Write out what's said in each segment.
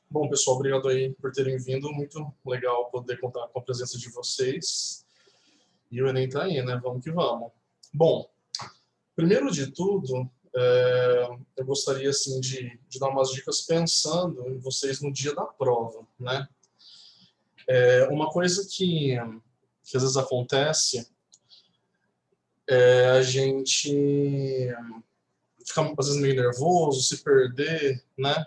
Bom, pessoal, obrigado aí por terem vindo. Muito legal poder contar com a presença de vocês. E o Enem tá aí, né? Vamos que vamos. Bom, primeiro de tudo, eu gostaria assim, de dar umas dicas pensando em vocês no dia da prova, né? Uma coisa que às vezes acontece é a gente ficar às vezes meio nervoso, se perder, né?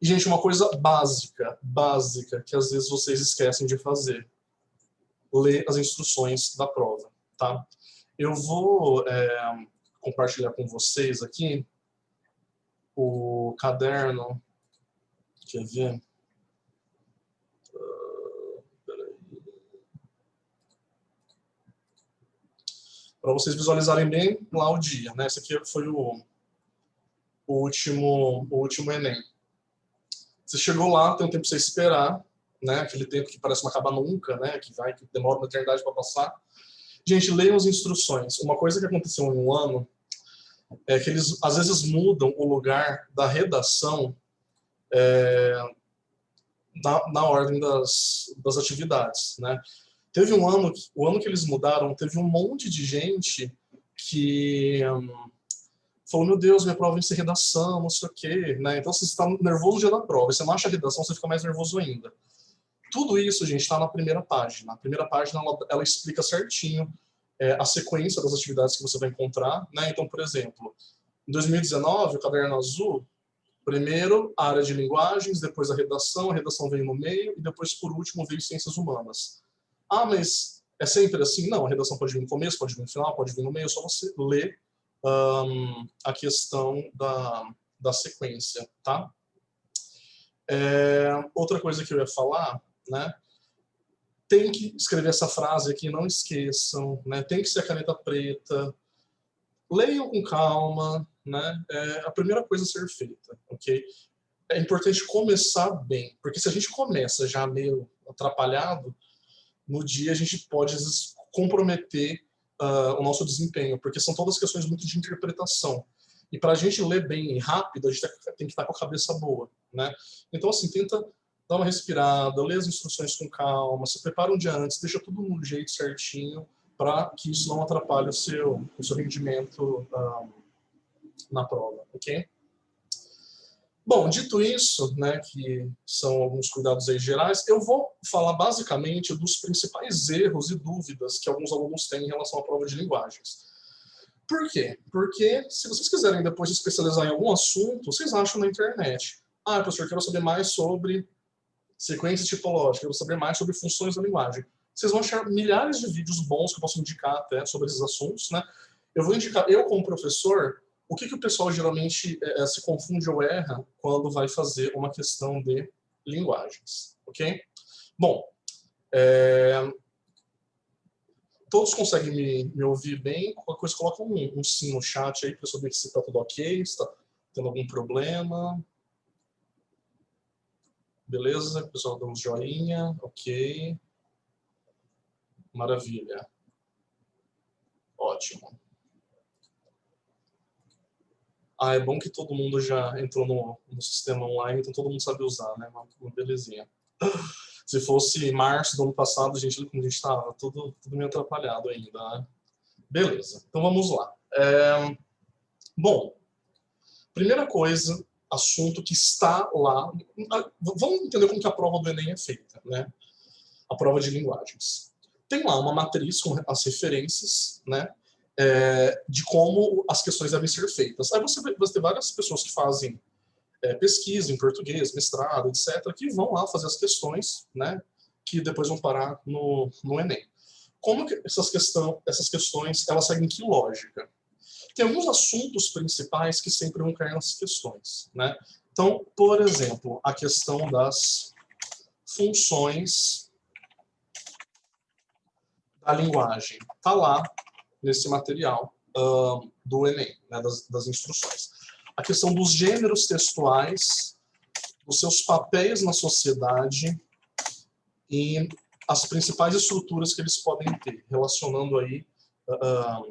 E, gente, uma coisa básica, que às vezes vocês esquecem de fazer. Ler as instruções da prova, tá? Eu vou compartilhar com vocês aqui o caderno. Quer ver? Para vocês visualizarem bem lá o dia, né? Esse aqui foi o último Enem. Você chegou lá, tem um tempo para você esperar, né? Aquele tempo que parece não acabar nunca, né? Que demora uma eternidade para passar. Gente, leiam as instruções. Uma coisa que aconteceu em um ano é que eles às vezes mudam o lugar da redação na ordem das atividades, né? Teve o ano que eles mudaram, teve um monte de gente que falou, meu Deus, minha prova vai ser redação, não sei o quê, né? Então, se você está nervoso no dia da prova, você não acha a redação, você fica mais nervoso ainda. Tudo isso, gente, está na primeira página. A primeira página, ela explica certinho a sequência das atividades que você vai encontrar, né? Então, por exemplo, em 2019, o caderno azul, primeiro a área de linguagens, depois a redação veio no meio, e depois, por último, veio ciências humanas. Ah, mas é sempre assim? Não, a redação pode vir no começo, pode vir no final, pode vir no meio, é só você ler a questão da sequência, tá? Outra coisa que eu ia falar, né? Tem que escrever essa frase aqui, não esqueçam, né? Tem que ser a caneta preta. Leiam com calma, né? É a primeira coisa a ser feita, ok? É importante começar bem, porque se a gente começa já meio atrapalhado, no dia a gente pode, às vezes, comprometer o nosso desempenho, porque são todas questões muito de interpretação. E para a gente ler bem e rápido, a gente tem que estar com a cabeça boa, né? Então, assim, tenta dar uma respirada, lê as instruções com calma, se prepara um dia antes, deixa tudo no jeito certinho, para que isso não atrapalhe o seu rendimento na prova, ok? Bom, dito isso, né, que são alguns cuidados aí gerais, eu vou falar basicamente dos principais erros e dúvidas que alguns alunos têm em relação à prova de linguagens. Por quê? Porque se vocês quiserem depois se especializar em algum assunto, vocês acham na internet. Ah, professor, quero saber mais sobre sequência tipológica, quero saber mais sobre funções da linguagem. Vocês vão achar milhares de vídeos bons que eu posso indicar até sobre esses assuntos, né? Eu vou indicar, eu como professor, o que o pessoal geralmente se confunde ou erra quando vai fazer uma questão de linguagens, ok? Bom, todos conseguem me ouvir bem? Qualquer coisa, coloca um sim no chat aí para eu saber se está tudo ok, se está tendo algum problema. Beleza? O pessoal dá um joinha, ok. Maravilha. Ótimo. É bom que todo mundo já entrou no sistema online, então todo mundo sabe usar, né? Uma belezinha. Se fosse março do ano passado, gente, como a gente estava, tudo meio atrapalhado ainda, né? Beleza, então vamos lá. Bom, primeira coisa, assunto que está lá. Vamos entender como que a prova do Enem é feita, né? A prova de linguagens. Tem lá uma matriz com as referências, né? De como as questões devem ser feitas. Aí você ter várias pessoas que fazem pesquisa em português, mestrado, etc., que vão lá fazer as questões, né, que depois vão parar no Enem. Como que essas questões elas seguem que lógica? Tem alguns assuntos principais que sempre vão cair nessas questões, né? Então, por exemplo, a questão das funções da linguagem. Está lá nesse material do Enem, né, das instruções. A questão dos gêneros textuais, os seus papéis na sociedade e as principais estruturas que eles podem ter, relacionando aí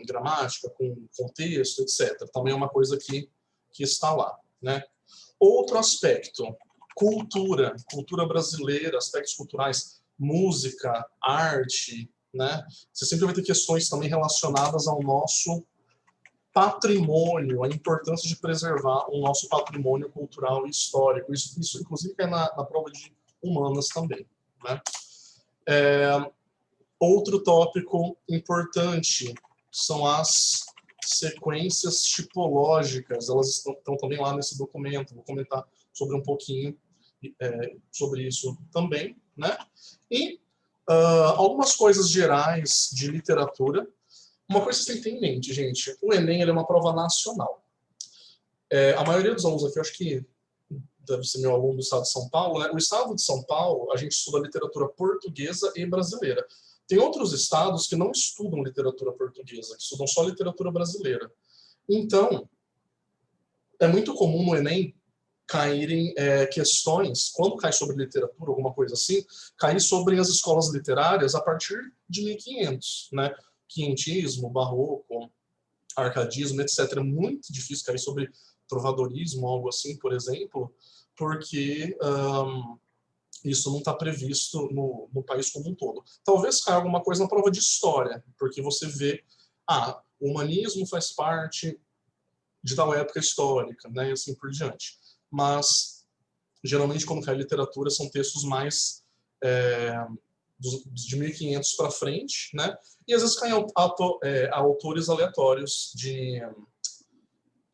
gramática com contexto, etc. Também é uma coisa que está lá, né? Outro aspecto, cultura brasileira, aspectos culturais, música, arte, né? Você sempre vai ter questões também relacionadas ao nosso patrimônio, a importância de preservar o nosso patrimônio cultural e histórico. Isso inclusive, é na prova de humanas também, né? Outro tópico importante são as sequências tipológicas. Elas estão também lá nesse documento. Vou comentar sobre um pouquinho sobre isso também, né? E algumas coisas gerais de literatura. Uma coisa que você tem que ter em mente, gente, o Enem ele é uma prova nacional. A maioria dos alunos aqui, eu acho que deve ser meu aluno do estado de São Paulo, né? O estado de São Paulo, a gente estuda literatura portuguesa e brasileira. Tem outros estados que não estudam literatura portuguesa, que estudam só literatura brasileira. Então, é muito comum no Enem caírem questões, quando cai sobre literatura, alguma coisa assim, cair sobre as escolas literárias a partir de 1500, né? Quinhentismo, barroco, arcadismo, etc. É muito difícil cair sobre trovadorismo, algo assim, por exemplo, porque isso não está previsto no país como um todo. Talvez caia alguma coisa na prova de história, porque você vê, o humanismo faz parte de tal época histórica, né, e assim por diante. Mas, geralmente, quando cai literatura, são textos mais de 1500 para frente, né, e às vezes caem autores aleatórios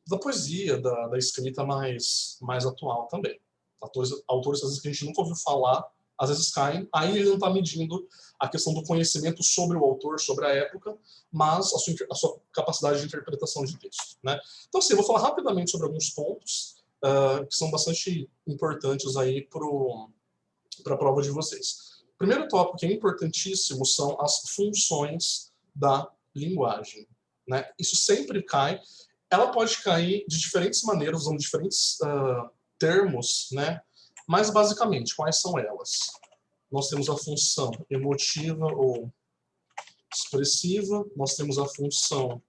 da poesia, da escrita mais atual também. Autores às vezes que a gente nunca ouviu falar, às vezes caem, aí ele não está medindo a questão do conhecimento sobre o autor, sobre a época, mas a sua capacidade de interpretação de texto, né? Então, assim, eu vou falar rapidamente sobre alguns pontos que são bastante importantes aí para a prova de vocês. O primeiro tópico que é importantíssimo são as funções da linguagem, né? Isso sempre cai. Ela pode cair de diferentes maneiras, usando diferentes termos, né? Mas, basicamente, quais são elas? Nós temos a função emotiva ou expressiva, nós temos a função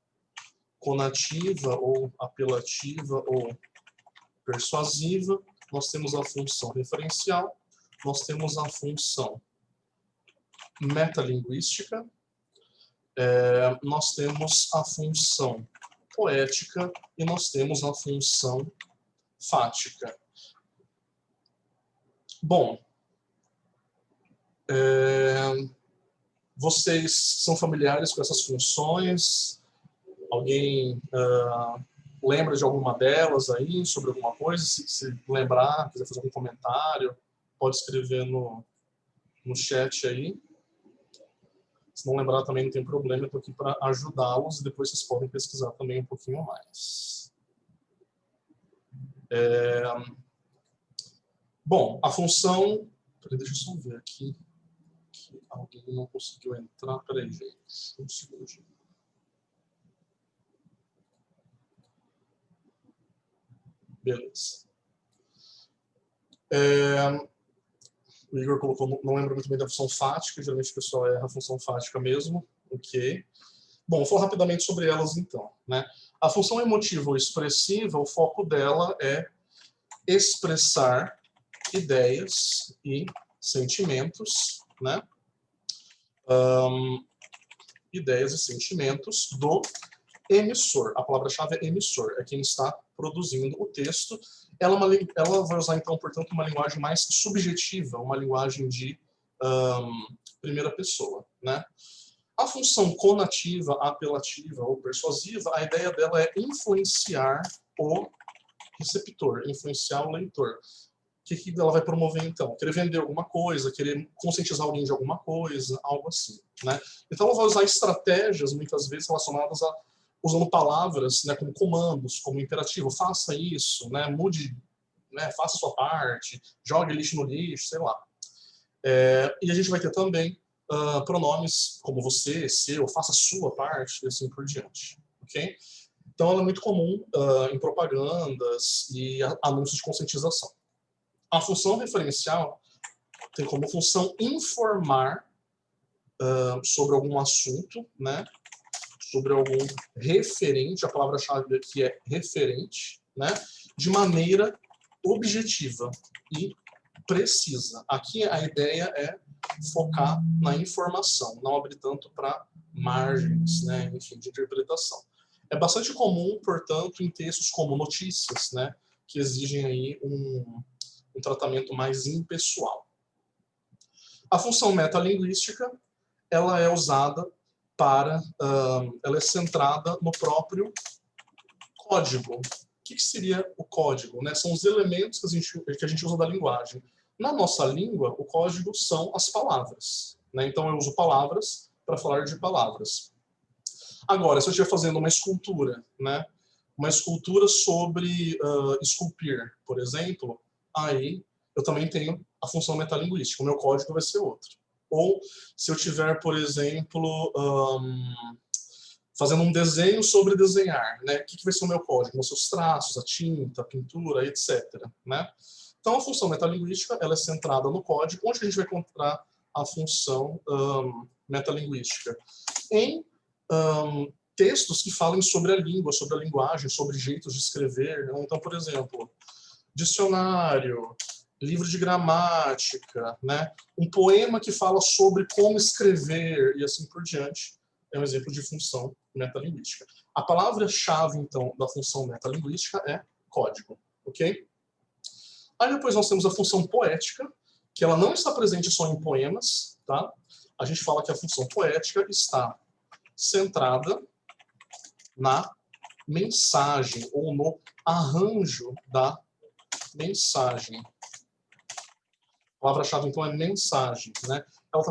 conativa ou apelativa ou persuasiva, nós temos a função referencial, nós temos a função metalinguística, nós temos a função poética e nós temos a função fática. Bom, vocês são familiares com essas funções? Alguém lembra de alguma delas aí, sobre alguma coisa? Se lembrar, quiser fazer algum comentário, pode escrever no chat aí. Se não lembrar também não tem problema, eu estou aqui para ajudá-los e depois vocês podem pesquisar também um pouquinho mais. Bom, a função... Deixa eu só ver aqui. Que alguém não conseguiu entrar. Peraí, gente. Um segundinho. Beleza. O Igor colocou, não lembro muito bem da função fática, geralmente o pessoal erra a função fática mesmo. Ok. Bom, vou falar rapidamente sobre elas então, né? A função emotiva ou expressiva, o foco dela é expressar ideias e sentimentos, né? Ideias e sentimentos do emissor. A palavra-chave é emissor, é quem está produzindo o texto. Ela vai usar, então, portanto, uma linguagem mais subjetiva, uma linguagem de primeira pessoa, né? A função conativa, apelativa ou persuasiva, a ideia dela é influenciar o receptor, influenciar o leitor. O que ela vai promover, então? Querer vender alguma coisa, querer conscientizar alguém de alguma coisa, algo assim, né? Então, ela vai usar estratégias, muitas vezes, relacionadas a usando palavras, né, como comandos, como imperativo, faça isso, né, mude, né, faça a sua parte, jogue lixo no lixo, sei lá. E a gente vai ter também pronomes como você, seu, faça a sua parte, e assim por diante. Ok? Então, ela é muito comum em propagandas e anúncios de conscientização. A função referencial tem como função informar sobre algum assunto, né? Sobre algum referente, a palavra-chave aqui é referente, né? De maneira objetiva e precisa. Aqui a ideia é focar na informação, não abrir tanto para margens, né, enfim, de interpretação. É bastante comum, portanto, em textos como notícias, né, que exigem aí um tratamento mais impessoal. A função metalinguística, ela é usada para, ela é centrada no próprio código. O que seria o código, né? São os elementos que a gente usa da linguagem. Na nossa língua, o código são as palavras, né? Então eu uso palavras para falar de palavras. Agora, se eu estiver fazendo uma escultura, né? Uma escultura sobre esculpir, por exemplo, aí eu também tenho a função metalinguística. O meu código vai ser outro. Ou se eu tiver, por exemplo, fazendo um desenho sobre desenhar, né? O que vai ser o meu código? Os seus traços, a tinta, a pintura, etc. Né? Então, a função metalinguística ela é centrada no código, onde a gente vai encontrar a função metalinguística. Em textos que falem sobre a língua, sobre a linguagem, sobre jeitos de escrever. Né? Então, por exemplo, dicionário, livro de gramática, né? Um poema que fala sobre como escrever e assim por diante, é um exemplo de função metalinguística. A palavra-chave, então, da função metalinguística é código, ok? Aí depois nós temos a função poética, que ela não está presente só em poemas, tá? A gente fala que a função poética está centrada na mensagem, ou no arranjo da mensagem. A palavra-chave, então, é mensagem, né? Ela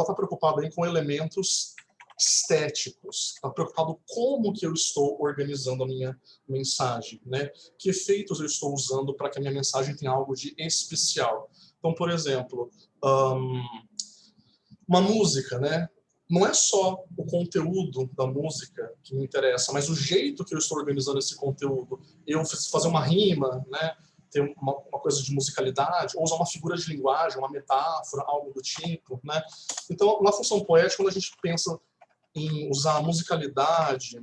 tá preocupada aí com elementos estéticos, está preocupado como que eu estou organizando a minha mensagem, né? Que efeitos eu estou usando para que a minha mensagem tenha algo de especial. Então, por exemplo, uma música, né? Não é só o conteúdo da música que me interessa, mas o jeito que eu estou organizando esse conteúdo. Eu fazer uma rima, né? Ter uma coisa de musicalidade, ou usar uma figura de linguagem, uma metáfora, algo do tipo, né? Então, na função poética, quando a gente pensa em usar musicalidade,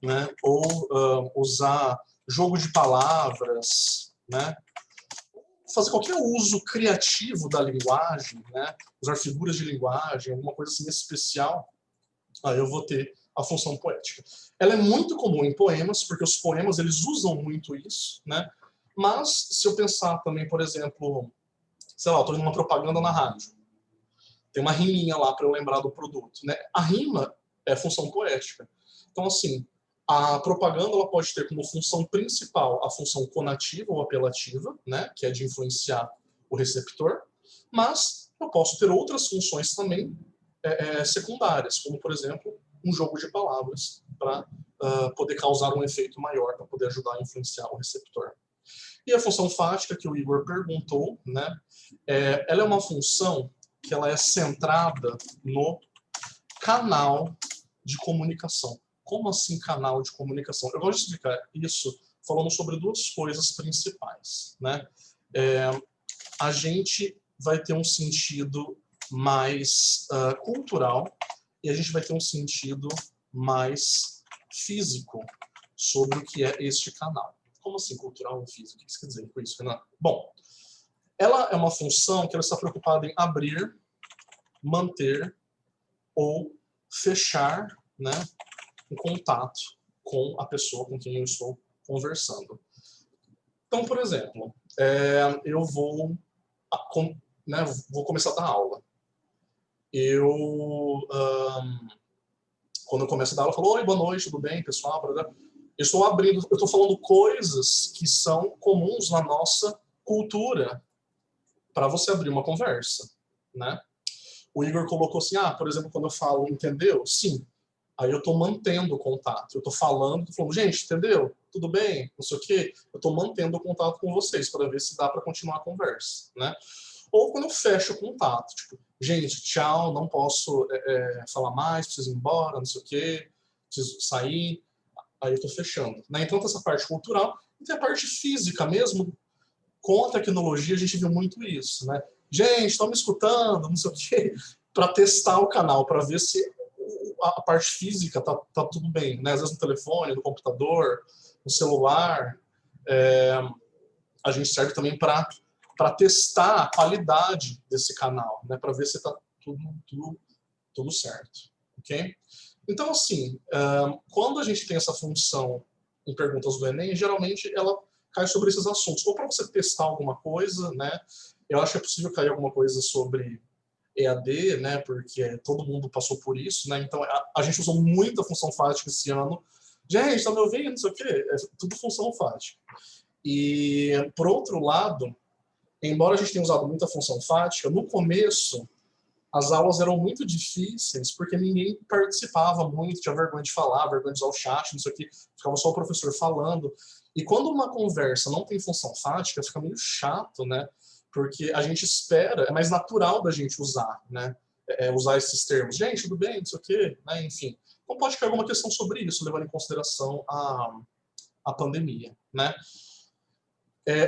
né? Ou usar jogo de palavras, né? Fazer qualquer uso criativo da linguagem, né? Usar figuras de linguagem, alguma coisa assim especial, aí eu vou ter a função poética. Ela é muito comum em poemas, porque os poemas eles usam muito isso, né? Mas se eu pensar também, por exemplo, sei lá, eu estou em uma propaganda na rádio, tem uma riminha lá para eu lembrar do produto, né? A rima é função poética. Então, assim, a propaganda ela pode ter como função principal a função conativa ou apelativa, né, que é de influenciar o receptor, mas eu posso ter outras funções também secundárias, como, por exemplo, um jogo de palavras para poder causar um efeito maior, para poder ajudar a influenciar o receptor. E a função fática, que o Igor perguntou, né, ela é uma função que ela é centrada no canal de comunicação. Como assim canal de comunicação? Eu gosto de explicar isso falando sobre duas coisas principais, né? A gente vai ter um sentido mais cultural e a gente vai ter um sentido mais físico sobre o que é este canal. Como assim cultural ou físico? O que você quer dizer com isso, Renan? Bom, ela é uma função que ela está preocupada em abrir, manter ou fechar, né, um contato com a pessoa com quem eu estou conversando. Então, por exemplo, eu vou, né, vou começar a dar aula. Quando eu começo a dar aula, eu falo, oi, boa noite, tudo bem, pessoal? Eu estou abrindo, eu estou falando coisas que são comuns na nossa cultura para você abrir uma conversa, né? O Igor colocou assim, por exemplo, quando eu falo, entendeu? Sim. Aí eu estou mantendo o contato. Eu estou falando, gente, entendeu? Tudo bem? Não sei o quê. Eu estou mantendo o contato com vocês para ver se dá para continuar a conversa, né? Ou quando eu fecho o contato, tipo, gente, tchau, não posso falar mais, preciso ir embora, não sei o quê, preciso sair. Aí eu estou fechando, né? Então tem essa parte cultural e tem a parte física mesmo. Com a tecnologia a gente viu muito isso, né? Gente, estão me escutando, não sei o quê, para testar o canal, para ver se a parte física tá tudo bem, né? Às vezes no telefone, no computador, no celular. a gente serve também para testar a qualidade desse canal, né? Para ver se está tudo certo, ok? Então, assim, quando a gente tem essa função em perguntas do Enem, geralmente ela cai sobre esses assuntos. Ou para você testar alguma coisa, né? Eu acho que é possível cair alguma coisa sobre EAD, né? Porque todo mundo passou por isso, né? Então, a gente usou muita função fática esse ano. Gente, tá me ouvindo? Não sei o quê. É tudo função fática. E, por outro lado, embora a gente tenha usado muita função fática, no começo as aulas eram muito difíceis porque ninguém participava muito, tinha vergonha de falar, vergonha de usar o chat, não sei o que, ficava só o professor falando. E quando uma conversa não tem função fática, fica meio chato, né? Porque a gente espera, é mais natural da gente usar, né? Usar esses termos. Gente, tudo bem, não sei o quê, né? Enfim. Então pode cair alguma questão sobre isso, levando em consideração a pandemia, né?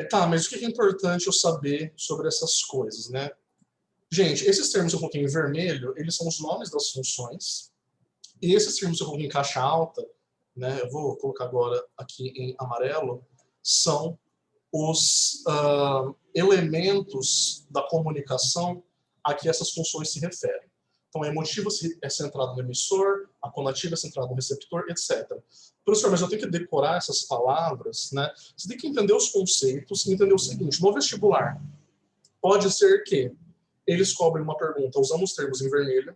Tá, mas o que é importante eu saber sobre essas coisas, né? Gente, esses termos que eu coloquei em vermelho, eles são os nomes das funções. E esses termos que eu coloquei em caixa alta, né, eu vou colocar agora aqui em amarelo, são os elementos da comunicação a que essas funções se referem. Então, a emotiva é centrada no emissor, a conativa é centrada no receptor, etc. Professor, mas eu tenho que decorar essas palavras, né? Você tem que entender os conceitos e entender o seguinte, no vestibular, pode ser que eles cobrem uma pergunta usando os termos em vermelho,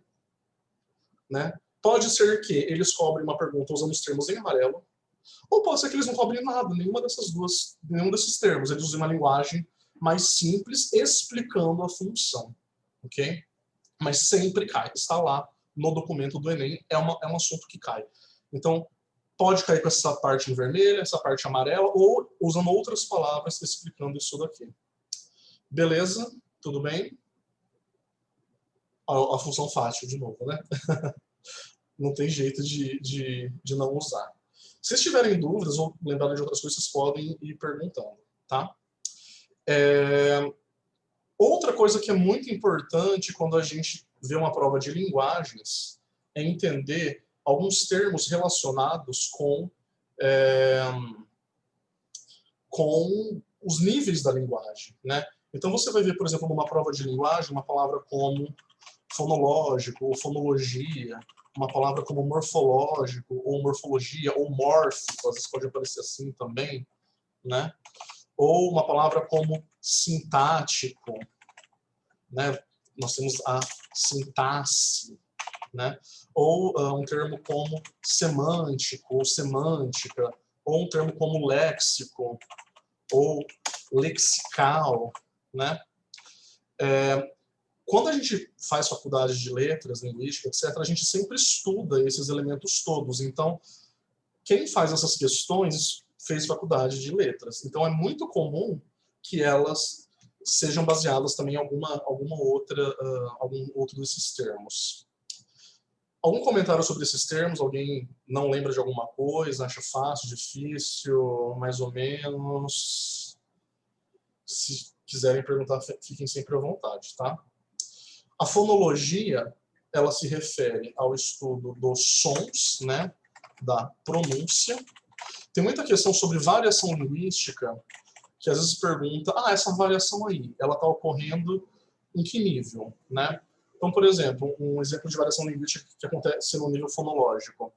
né? Pode ser que eles cobrem uma pergunta usando os termos em amarelo, ou pode ser que eles não cobrem nada, nenhum desses termos. Eles usem uma linguagem mais simples, explicando a função, ok? Mas sempre cai, está lá no documento do Enem, é um assunto que cai. Então, pode cair com essa parte em vermelho, essa parte amarela, ou usando outras palavras explicando isso daqui. Beleza? Tudo bem? A função fática, de novo, né? Não tem jeito de não usar. Se vocês tiverem dúvidas ou lembrarem de outras coisas, vocês podem ir perguntando, tá? Outra coisa que é muito importante quando a gente vê uma prova de linguagens é entender alguns termos relacionados com os níveis da linguagem, né? Então você vai ver, por exemplo, numa prova de linguagem, uma palavra como fonológico ou fonologia, uma palavra como morfológico ou morfologia ou mórfico, às vezes pode aparecer assim também, né? Ou uma palavra como sintático, né? Nós temos a sintaxe, né? Ou um termo como semântico ou semântica, ou um termo como léxico ou lexical, né? Quando a gente faz faculdade de letras, linguística, etc., a gente sempre estuda esses elementos todos. Então, quem faz essas questões fez faculdade de letras. Então, é muito comum que elas sejam baseadas também em algum outro desses termos. Algum comentário sobre esses termos? Alguém não lembra de alguma coisa? Acha fácil, difícil, mais ou menos? Se quiserem perguntar, fiquem sempre à vontade, tá? A fonologia, ela se refere ao estudo dos sons, né, da pronúncia. Tem muita questão sobre variação linguística, que às vezes pergunta, essa variação aí, ela está ocorrendo em que nível, né? Então, por exemplo, um exemplo de variação linguística que acontece no nível fonológico.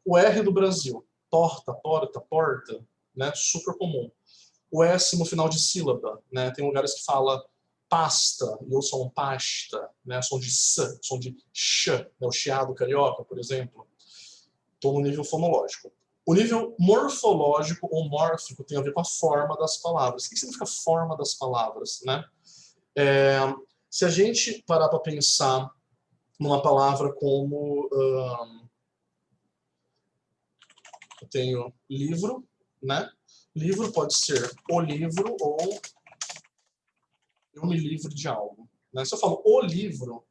O R do Brasil, torta, porta, porta, né, super comum. O S no final de sílaba, né, tem lugares que fala pasta, e eu sou um pasta, né, som de S, som de X, né, o chiado carioca, por exemplo. Estou no nível fonológico. O nível morfológico ou mórfico tem a ver com a forma das palavras. O que significa forma das palavras, né? Se a gente parar para pensar numa palavra como... eu tenho livro, né? Livro pode ser o livro ou eu me livro de algo. Né? Se eu falo o livro,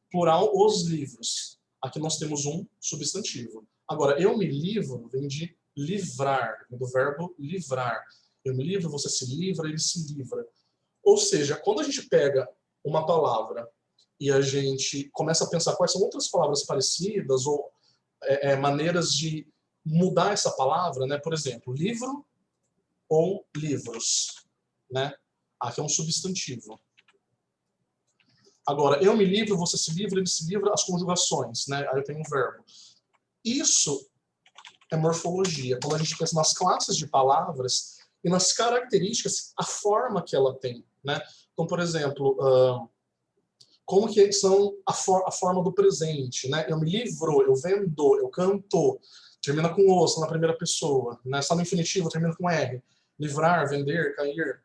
plural, os livros. Aqui nós temos um substantivo. Agora, eu me livro vem de livrar, do verbo livrar. Eu me livro, você se livra, ele se livra. Ou seja, quando a gente pega uma palavra e a gente começa a pensar quais são outras palavras parecidas ou maneiras de mudar essa palavra, né? Por exemplo, livro ou livros. né? Aqui é um substantivo. Agora, eu me livro, você se livra, ele se livra, as conjugações, né? Aí eu tenho um verbo. Isso é morfologia. Quando a gente pensa nas classes de palavras e nas características, a forma que ela tem, né? Então, por exemplo, como que são a forma do presente, né? Eu me livro, eu vendo, eu canto, termina com osso na primeira pessoa, né? Está no infinitivo, termina com R. Livrar, vender, cair,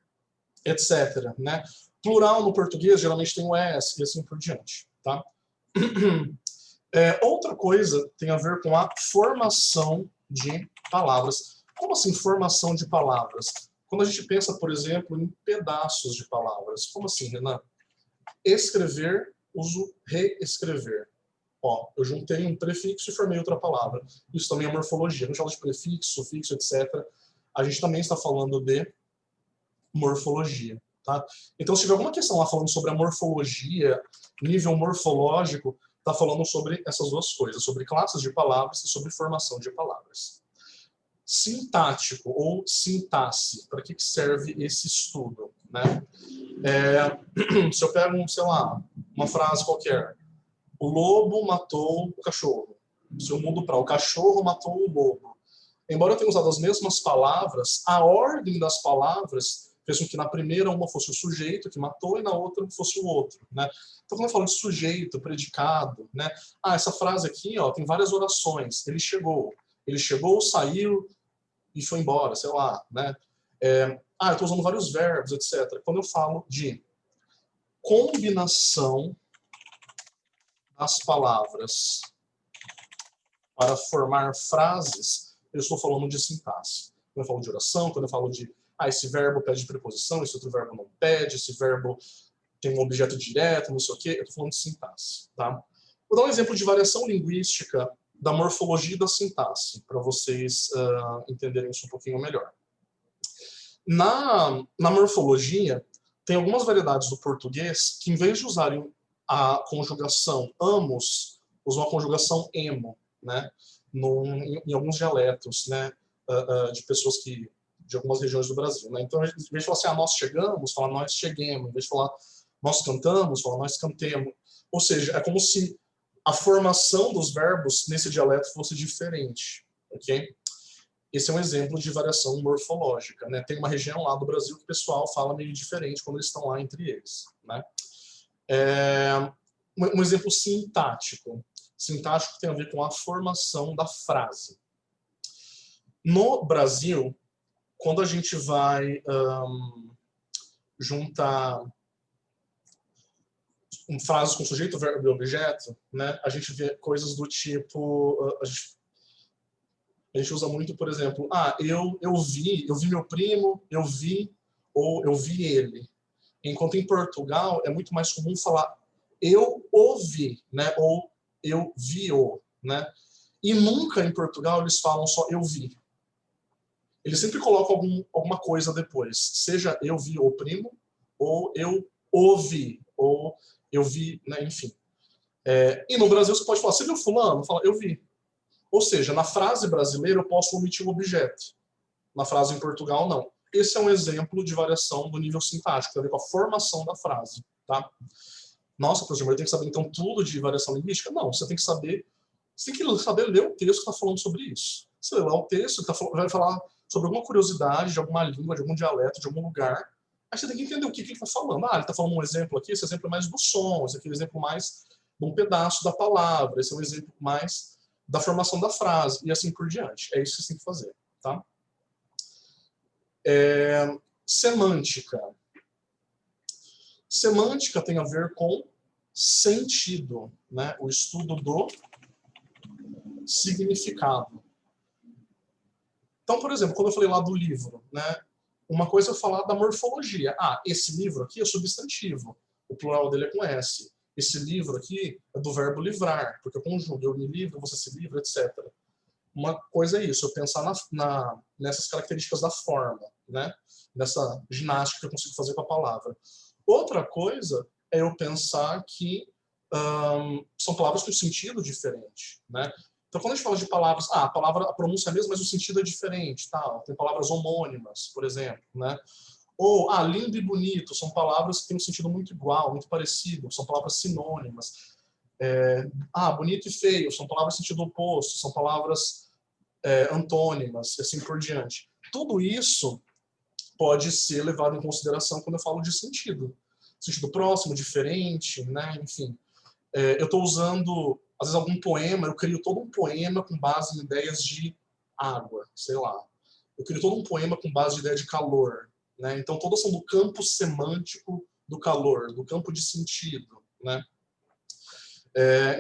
etc. Né? Plural no português geralmente tem o S e assim por diante. Tá? Outra coisa tem a ver com a formação de palavras. Como assim formação de palavras? Quando a gente pensa, por exemplo, em pedaços de palavras. Como assim, Renan? Escrever, uso reescrever. Ó, eu juntei um prefixo e formei outra palavra. Isso também é morfologia. Quando a gente fala de prefixo, sufixo, etc., a gente também está falando de morfologia. Tá? Então, se tiver alguma questão lá falando sobre a morfologia, nível morfológico, está falando sobre essas duas coisas, sobre classes de palavras e sobre formação de palavras. Sintático ou sintaxe, para que serve esse estudo? Né? Se eu pego, sei lá, uma frase qualquer, o lobo matou o cachorro. Se eu mudo para o cachorro matou o lobo. Embora eu tenha usado as mesmas palavras, a ordem das palavras fez com que na primeira uma fosse o sujeito que matou e na outra fosse o outro. Né? Então, quando eu falo de sujeito, predicado, né? Essa frase aqui ó, tem várias orações. Ele chegou, saiu e foi embora, sei lá. Né? Eu estou usando vários verbos, etc. Quando eu falo de combinação das palavras para formar frases, eu estou falando de sintaxe. Quando eu falo de oração, quando eu falo de esse verbo pede preposição, esse outro verbo não pede, esse verbo tem um objeto direto, não sei o quê, eu estou falando de sintaxe. Tá? Vou dar um exemplo de variação linguística da morfologia e da sintaxe, para vocês entenderem isso um pouquinho melhor. Na morfologia, tem algumas variedades do português que, em vez de usarem a conjugação amos, usam a conjugação emo, né? Em alguns dialetos, né? De pessoas de algumas regiões do Brasil. Né? Então, em vez de falar assim, nós chegamos, fala nós cheguemos. Em vez de falar nós cantamos, fala nós cantemos. Ou seja, é como se a formação dos verbos nesse dialeto fosse diferente. Ok? Esse é um exemplo de variação morfológica. Né? Tem uma região lá do Brasil que o pessoal fala meio diferente quando eles estão lá entre eles. Né? Um exemplo sintático. Sintático tem a ver com a formação da frase. No Brasil, quando a gente vai juntar frases com sujeito, verbo e objeto, né, a gente vê coisas do tipo... A gente usa muito, por exemplo, eu vi meu primo, eu vi, ou eu vi ele. Enquanto em Portugal é muito mais comum falar eu ouvi, né, ou eu vi-o, né? E nunca em Portugal eles falam só eu vi. Eles sempre colocam alguma coisa depois, seja eu vi o primo, ou eu ouvi, ou eu vi, né, enfim. E no Brasil você pode falar, você viu fulano? Fala, eu vi. Ou seja, na frase brasileira eu posso omitir o objeto. Na frase em Portugal, não. Esse é um exemplo de variação do nível sintático, tem a ver com a formação da frase. Tá? Nossa, professor, eu tenho que saber então tudo de variação linguística? Não, você tem que saber ler o texto que está falando sobre isso. Você lê lá o texto, vai falar sobre alguma curiosidade de alguma língua, de algum dialeto, de algum lugar. Aí você tem que entender o que ele está falando. Ele está falando um exemplo aqui, esse exemplo é mais do som, esse aqui é um exemplo mais de um pedaço da palavra, esse é um exemplo mais da formação da frase, e assim por diante. É isso que você tem que fazer. Tá? Semântica. Semântica tem a ver com sentido, né? O estudo do significado. Então, por exemplo, quando eu falei lá do livro, né? Uma coisa é eu falar da morfologia. Esse livro aqui é substantivo. O plural dele é com S. Esse livro aqui é do verbo livrar, porque eu conjugo, eu me livro, você se livra, etc. Uma coisa é isso, eu pensar nessas características da forma, né? Nessa ginástica que eu consigo fazer com a palavra. Outra coisa é eu pensar que são palavras com sentido diferente, né? Então, quando a gente fala de palavras, a pronúncia é a mesma, mas o sentido é diferente, tal. Tem palavras homônimas, por exemplo, né? Ou, lindo e bonito, são palavras que têm um sentido muito igual, muito parecido, são palavras sinônimas. Bonito e feio, são palavras em sentido oposto, são palavras antônimas, e assim por diante. Tudo isso pode ser levado em consideração quando eu falo de sentido. Sentido próximo, diferente, né? Enfim. Eu estou usando, às vezes, algum poema, eu crio todo um poema com base em ideias de água, sei lá. Eu crio todo um poema com base em ideia de calor, né? Então, todas são do campo semântico do calor, do campo de sentido, né?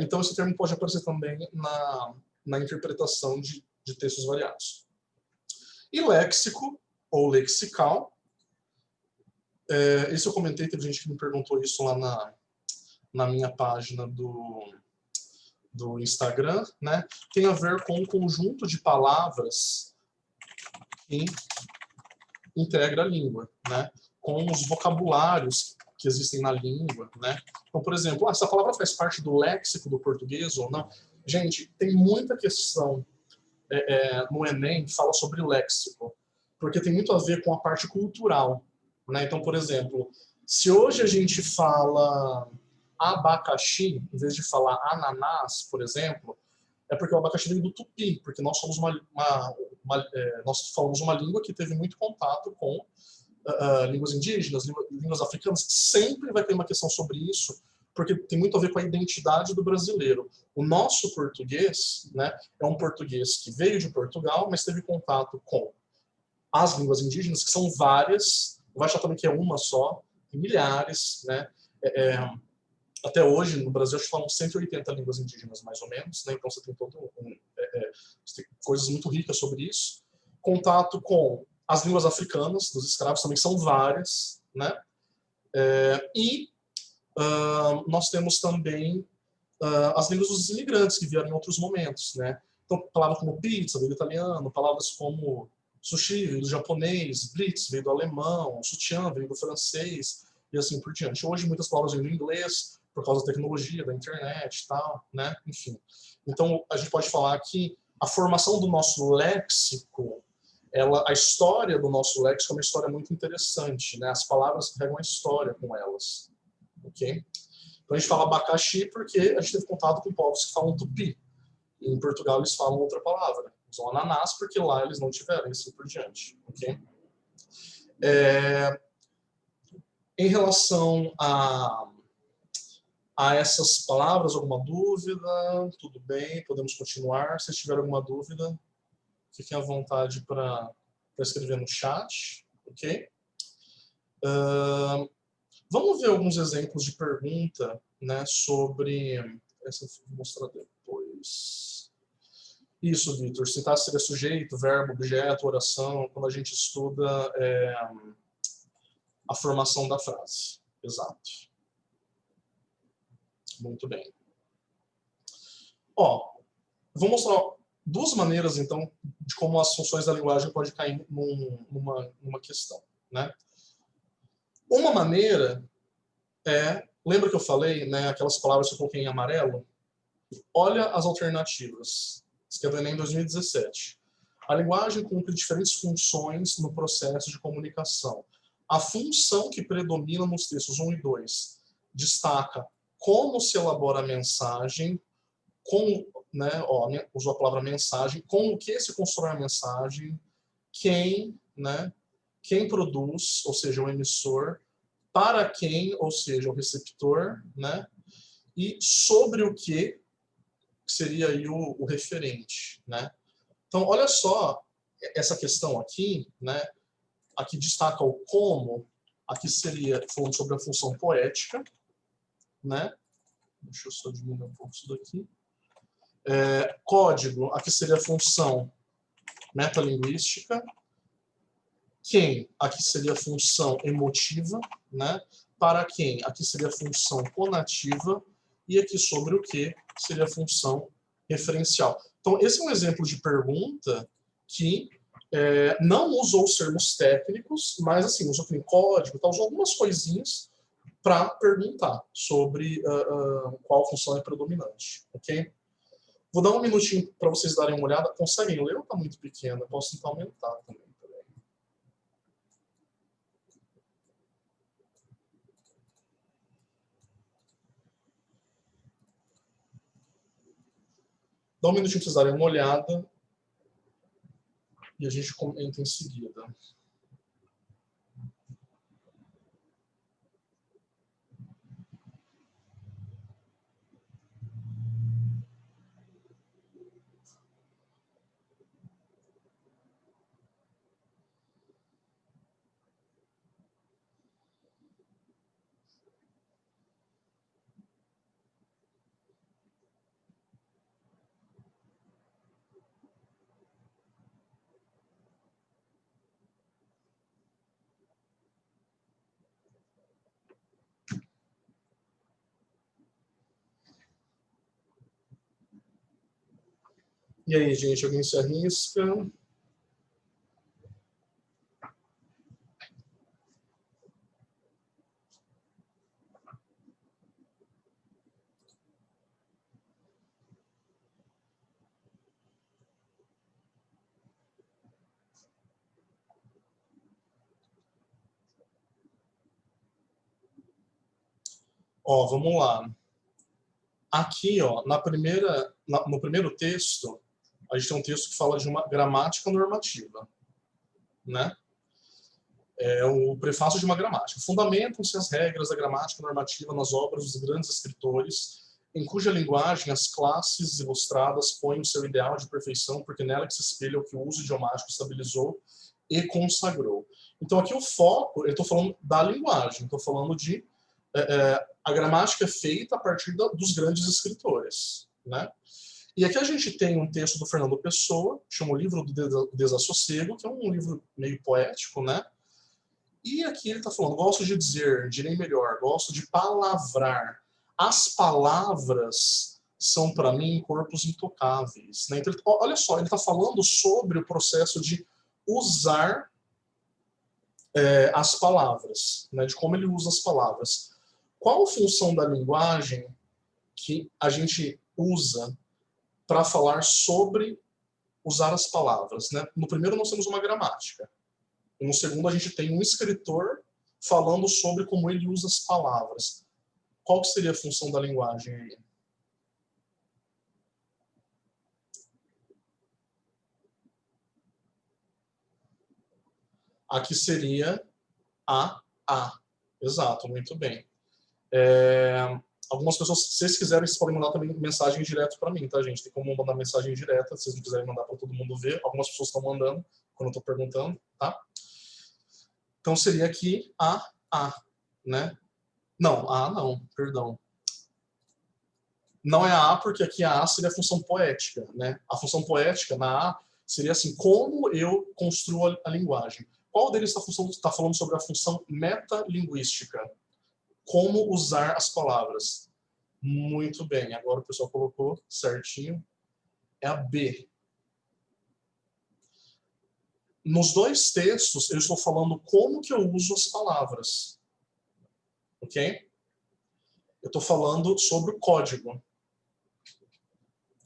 Então, esse termo pode aparecer também na interpretação de textos variados. E léxico, ou lexical, esse eu comentei, teve gente que me perguntou isso lá na minha página do Instagram, né? Tem a ver com um conjunto de palavras que integra a língua, né? Com os vocabulários que existem na língua, né? Então, por exemplo, essa palavra faz parte do léxico do português ou não? Gente, tem muita questão no Enem que fala sobre léxico, porque tem muito a ver com a parte cultural, né? Então, por exemplo, se hoje a gente fala abacaxi, em vez de falar ananás, por exemplo, é porque o abacaxi vem do tupi, porque nós somos nós falamos uma língua que teve muito contato com línguas indígenas, línguas africanas. Sempre vai ter uma questão sobre isso, porque tem muito a ver com a identidade do brasileiro. O nosso português, né, é um português que veio de Portugal, mas teve contato com as línguas indígenas, que são várias. Não vai achar também que é uma só, tem milhares, né? Até hoje, no Brasil, acho que falam 180 línguas indígenas, mais ou menos, né? Então você tem você tem coisas muito ricas sobre isso. Contato com as línguas africanas, dos escravos, também são várias, né? Nós temos também as línguas dos imigrantes, que vieram em outros momentos, né? Então, palavras como pizza, veio do italiano, palavras como sushi, veio do japonês, blitz, veio do alemão, sutiã, veio do francês, e assim por diante. Hoje, muitas palavras vêm do inglês, por causa da tecnologia, da internet e tal, né? Enfim. Então, a gente pode falar que a formação do nosso léxico, a história do nosso léxico é uma história muito interessante, né? As palavras carregam a história com elas, ok? Então, a gente fala abacaxi porque a gente teve contato com povos que falam tupi. E em Portugal, eles falam outra palavra. Usam ananás porque lá eles não tiveram, e assim por diante, ok? Em relação a essas palavras, alguma dúvida? Tudo bem, podemos continuar. Se tiver alguma dúvida, fiquem à vontade para escrever no chat, ok? Vamos ver alguns exemplos de pergunta, né, sobre... Essa eu vou mostrar depois. Isso, Vitor. Sintaxe seria sujeito, verbo, objeto, oração, quando a gente estuda a formação da frase. Exato. Muito bem. Vou mostrar duas maneiras, então, de como as funções da linguagem podem cair numa questão, né? Uma maneira lembra que eu falei, né, aquelas palavras que eu coloquei em amarelo? Olha as alternativas. Isso aqui é do Enem 2017. A linguagem cumpre diferentes funções no processo de comunicação. A função que predomina nos textos 1 e 2 destaca como se elabora a mensagem, usou a palavra mensagem, com o que se constrói a mensagem, quem produz, ou seja, o emissor, para quem, ou seja, o receptor, né? E sobre o que seria aí o referente, né? Então, olha só essa questão aqui, né? Aqui destaca o como, aqui seria falando sobre a função poética, né? Deixa eu só diminuir um pouco isso daqui. Código, aqui seria a função metalinguística. Quem, aqui seria a função emotiva, né? Para quem, aqui seria a função conativa. E aqui sobre o que seria a função referencial. Então, esse é um exemplo de pergunta que não usou os termos técnicos, mas assim, usou código, usou algumas coisinhas para perguntar sobre qual função é predominante, ok? Vou dar um minutinho para vocês darem uma olhada. Conseguem ler ou está muito pequeno? Eu posso tentar aumentar também. Dá um minutinho para vocês darem uma olhada e a gente comenta em seguida. E aí, gente, alguém se arrisca? Ó, vamos lá. Aqui, ó, no primeiro texto, a gente tem um texto que fala de uma gramática normativa, né? É o prefácio de uma gramática. Fundamentam-se as regras da gramática normativa nas obras dos grandes escritores, em cuja linguagem as classes ilustradas põem o seu ideal de perfeição, porque nela que se espelha o que o uso idiomático estabilizou e consagrou. Então, aqui o foco, eu estou falando da linguagem, estou falando de a gramática é feita a partir dos grandes escritores, né? E aqui a gente tem um texto do Fernando Pessoa, que chama o Livro do Desassossego, que é um livro meio poético, né? E aqui ele está falando, gosto de dizer, direi melhor, gosto de palavrar. As palavras são, para mim, corpos intocáveis. Né? Então, olha só, ele está falando sobre o processo de usar as palavras, né? De como ele usa as palavras. Qual a função da linguagem que a gente usa para falar sobre usar as palavras? Né? No primeiro, nós temos uma gramática. E no segundo, a gente tem um escritor falando sobre como ele usa as palavras. Qual que seria a função da linguagem aí? Aqui seria a. Exato, muito bem. Algumas pessoas, se vocês quiserem, vocês podem mandar também mensagem direto para mim, tá, gente? Tem como mandar mensagem direta, se vocês não quiserem mandar para todo mundo ver. Algumas pessoas estão mandando quando eu estou perguntando, tá? Então seria aqui a, né? Não, a não, perdão. Não é a porque aqui a seria a função poética, né? A função poética na a seria assim, como eu construo a linguagem. Qual deles está falando sobre a função metalinguística? Como usar as palavras. Muito bem, agora o pessoal colocou certinho. É a B. Nos dois textos, eu estou falando como que eu uso as palavras. Ok? Eu estou falando sobre o código.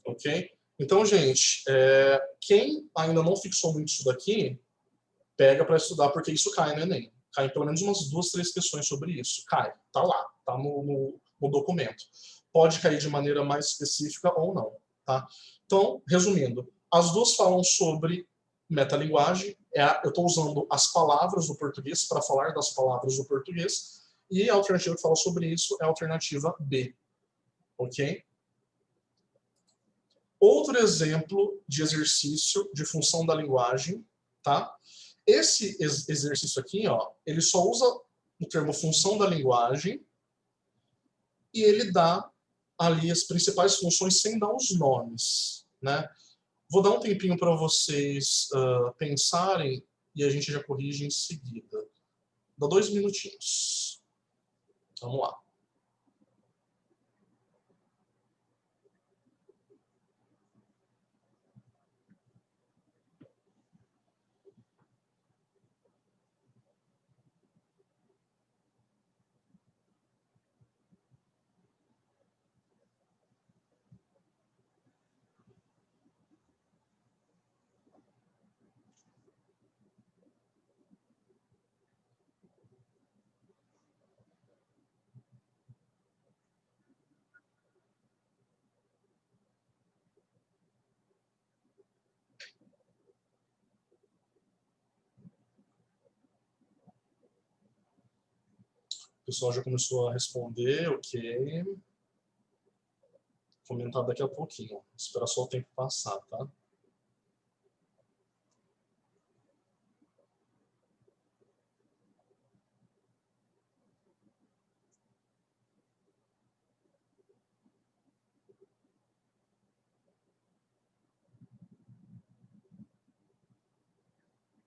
Ok? Então, gente, quem ainda não fixou muito isso daqui, pega para estudar, porque isso cai no Enem. Cai pelo menos umas 2, 3 questões sobre isso. Cai, tá lá, tá no documento. Pode cair de maneira mais específica ou não. Tá? Então, resumindo, as duas falam sobre metalinguagem. Eu estou usando as palavras do português para falar das palavras do português. E a alternativa que fala sobre isso é a alternativa B. Ok? Outro exemplo de exercício de função da linguagem, tá? Esse exercício aqui, ó, ele só usa o termo função da linguagem e ele dá ali as principais funções sem dar os nomes, né? Vou dar um tempinho para vocês pensarem e a gente já corrige em seguida. Dá 2 minutinhos. Vamos lá. O pessoal já começou a responder, ok. Vou comentar daqui a pouquinho. Esperar só o tempo passar, tá?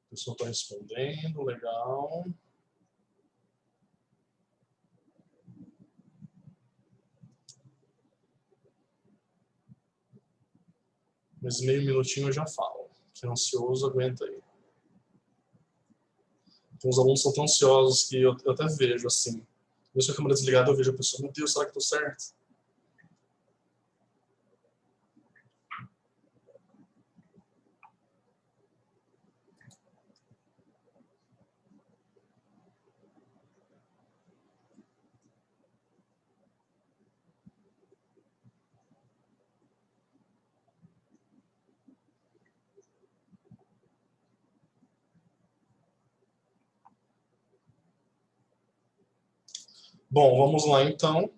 O pessoal está respondendo, legal. Mas meio minutinho eu já falo. Que ansioso, aguenta aí. Tem uns alunos que são tão ansiosos que eu até vejo assim. Mesmo com a câmera desligada, eu vejo a pessoa, meu Deus, será que estou certo? Bom, vamos lá então.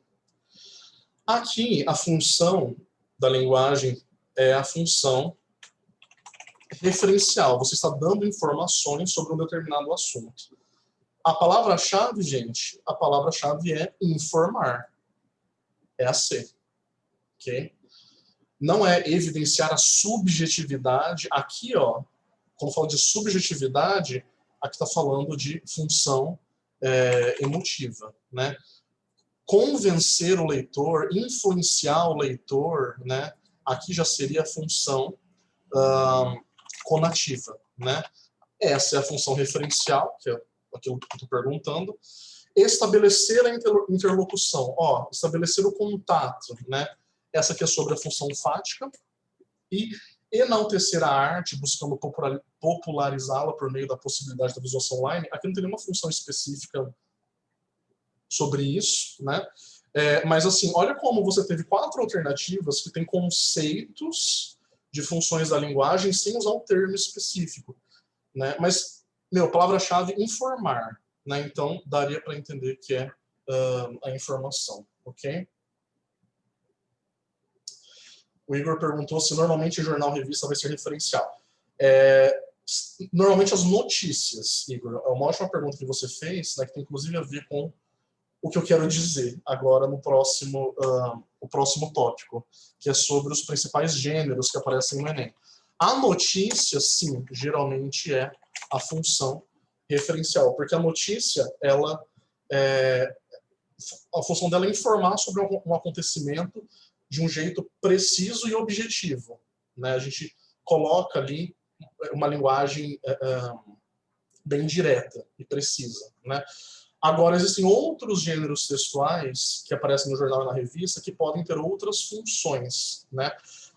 Aqui, a função da linguagem é a função referencial. Você está dando informações sobre um determinado assunto. A palavra-chave, gente, a palavra-chave é informar. É a C. Ok? Não é evidenciar a subjetividade. Aqui, ó, quando fala de subjetividade, aqui está falando de função emotiva, né? Convencer o leitor, influenciar o leitor, né? Aqui já seria a função conativa, né? Essa é a função referencial, que é aquilo que eu estou perguntando. Estabelecer a interlocução, ó, estabelecer o contato, né? Essa aqui é sobre a função fática. E enaltecer a arte, buscando popularizá-la por meio da possibilidade da visualização online. Aqui não tem nenhuma função específica sobre isso, né? Mas assim, olha como você teve 4 alternativas que têm conceitos de funções da linguagem sem usar um termo específico, né? Mas, meu, palavra-chave informar, né? Então, daria para entender que é a informação, ok? O Igor perguntou se normalmente jornal, revista vai ser referencial. Normalmente as notícias, Igor, é uma ótima pergunta que você fez, né, que tem inclusive a ver com o que eu quero dizer agora no próximo, o próximo tópico, que é sobre os principais gêneros que aparecem no Enem. A notícia, sim, geralmente é a função referencial, porque a notícia, ela a função dela é informar sobre um acontecimento de um jeito preciso e objetivo, né? A gente coloca ali uma linguagem bem direta e precisa, né? Agora, existem outros gêneros textuais que aparecem no jornal e na revista que podem ter outras funções, né?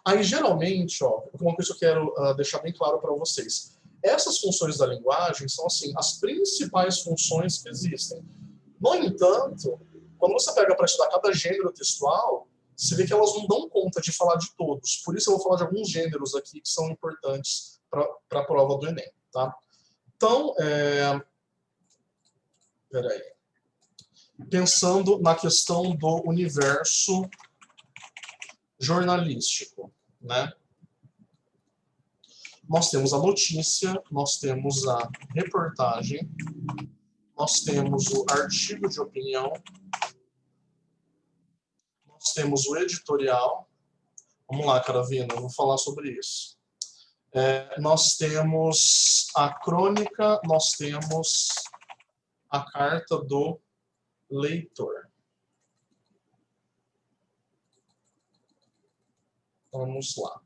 Aí, geralmente, ó, uma coisa que eu quero deixar bem claro para vocês. Essas funções da linguagem são, assim, as principais funções que existem. No entanto, quando você pega para estudar cada gênero textual, você vê que elas não dão conta de falar de todos. Por isso eu vou falar de alguns gêneros aqui que são importantes para a prova do Enem, tá? Então, peraí. Pensando na questão do universo jornalístico, né? Nós temos a notícia, nós temos a reportagem, nós temos o artigo de opinião, nós temos o editorial. Vamos lá, Caravina, eu vou falar sobre isso. Nós temos a crônica, nós temos a carta do leitor. Vamos lá.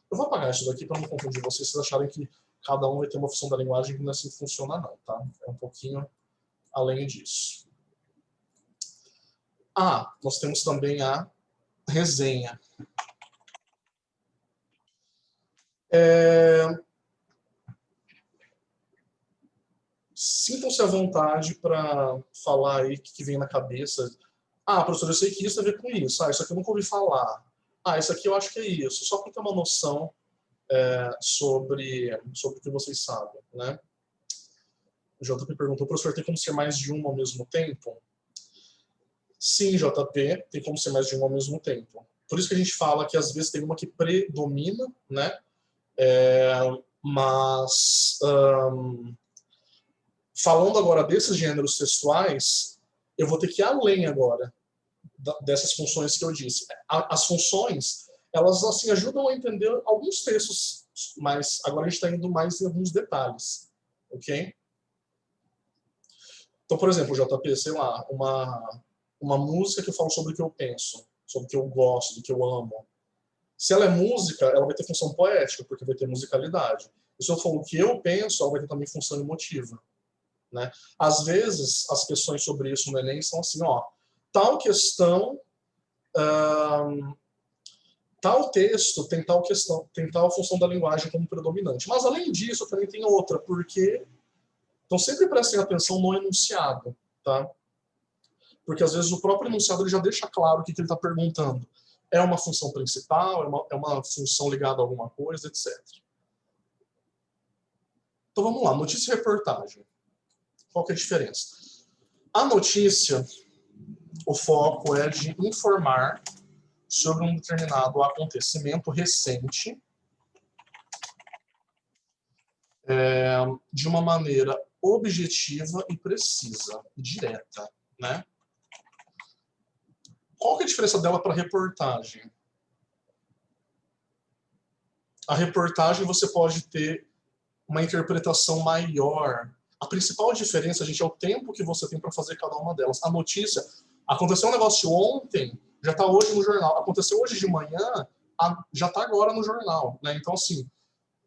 Eu vou apagar isso daqui para não confundir vocês, vocês acharem que cada um vai ter uma função da linguagem que não é assim que funciona, não, tá? É um pouquinho além disso. Nós temos também a resenha. Sintam-se à vontade para falar aí o que vem na cabeça. Professor, eu sei que isso tem a ver com isso. Isso aqui eu nunca ouvi falar. Isso aqui eu acho que é isso. Só para ter uma noção sobre o que vocês sabem, né? O JP perguntou, professor, tem como ser mais de uma ao mesmo tempo? Sim, JP, tem como ser mais de um ao mesmo tempo. Por isso que a gente fala que às vezes tem uma que predomina, né? Mas falando agora desses gêneros textuais, eu vou ter que ir além agora dessas funções que eu disse. As funções, elas assim ajudam a entender alguns textos, mas agora a gente está indo mais em alguns detalhes, ok? Então, por exemplo, JP, sei lá, uma música que eu falo sobre o que eu penso, sobre o que eu gosto, do que eu amo. Se ela é música, ela vai ter função poética, porque vai ter musicalidade. E se eu for o que eu penso, ela vai ter também função emotiva. Né? Às vezes, as questões sobre isso no Enem são assim, ó, tal questão, tal texto tem tal questão, tem tal função da linguagem como predominante. Mas, além disso, também tem outra, porque... Então, sempre prestem atenção no enunciado, tá? Porque, às vezes, o próprio enunciado ele já deixa claro o que ele está perguntando. É uma função principal, é uma função ligada a alguma coisa, etc. Então, vamos lá. Notícia e reportagem. Qual que é a diferença? A notícia, o foco é de informar sobre um determinado acontecimento recente de uma maneira objetiva e precisa, direta, né? Qual que é a diferença dela para a reportagem? A reportagem você pode ter uma interpretação maior. A principal diferença, gente, é o tempo que você tem para fazer cada uma delas. A notícia, aconteceu um negócio ontem, já está hoje no jornal. Aconteceu hoje de manhã, já está agora no jornal, né? Então, assim,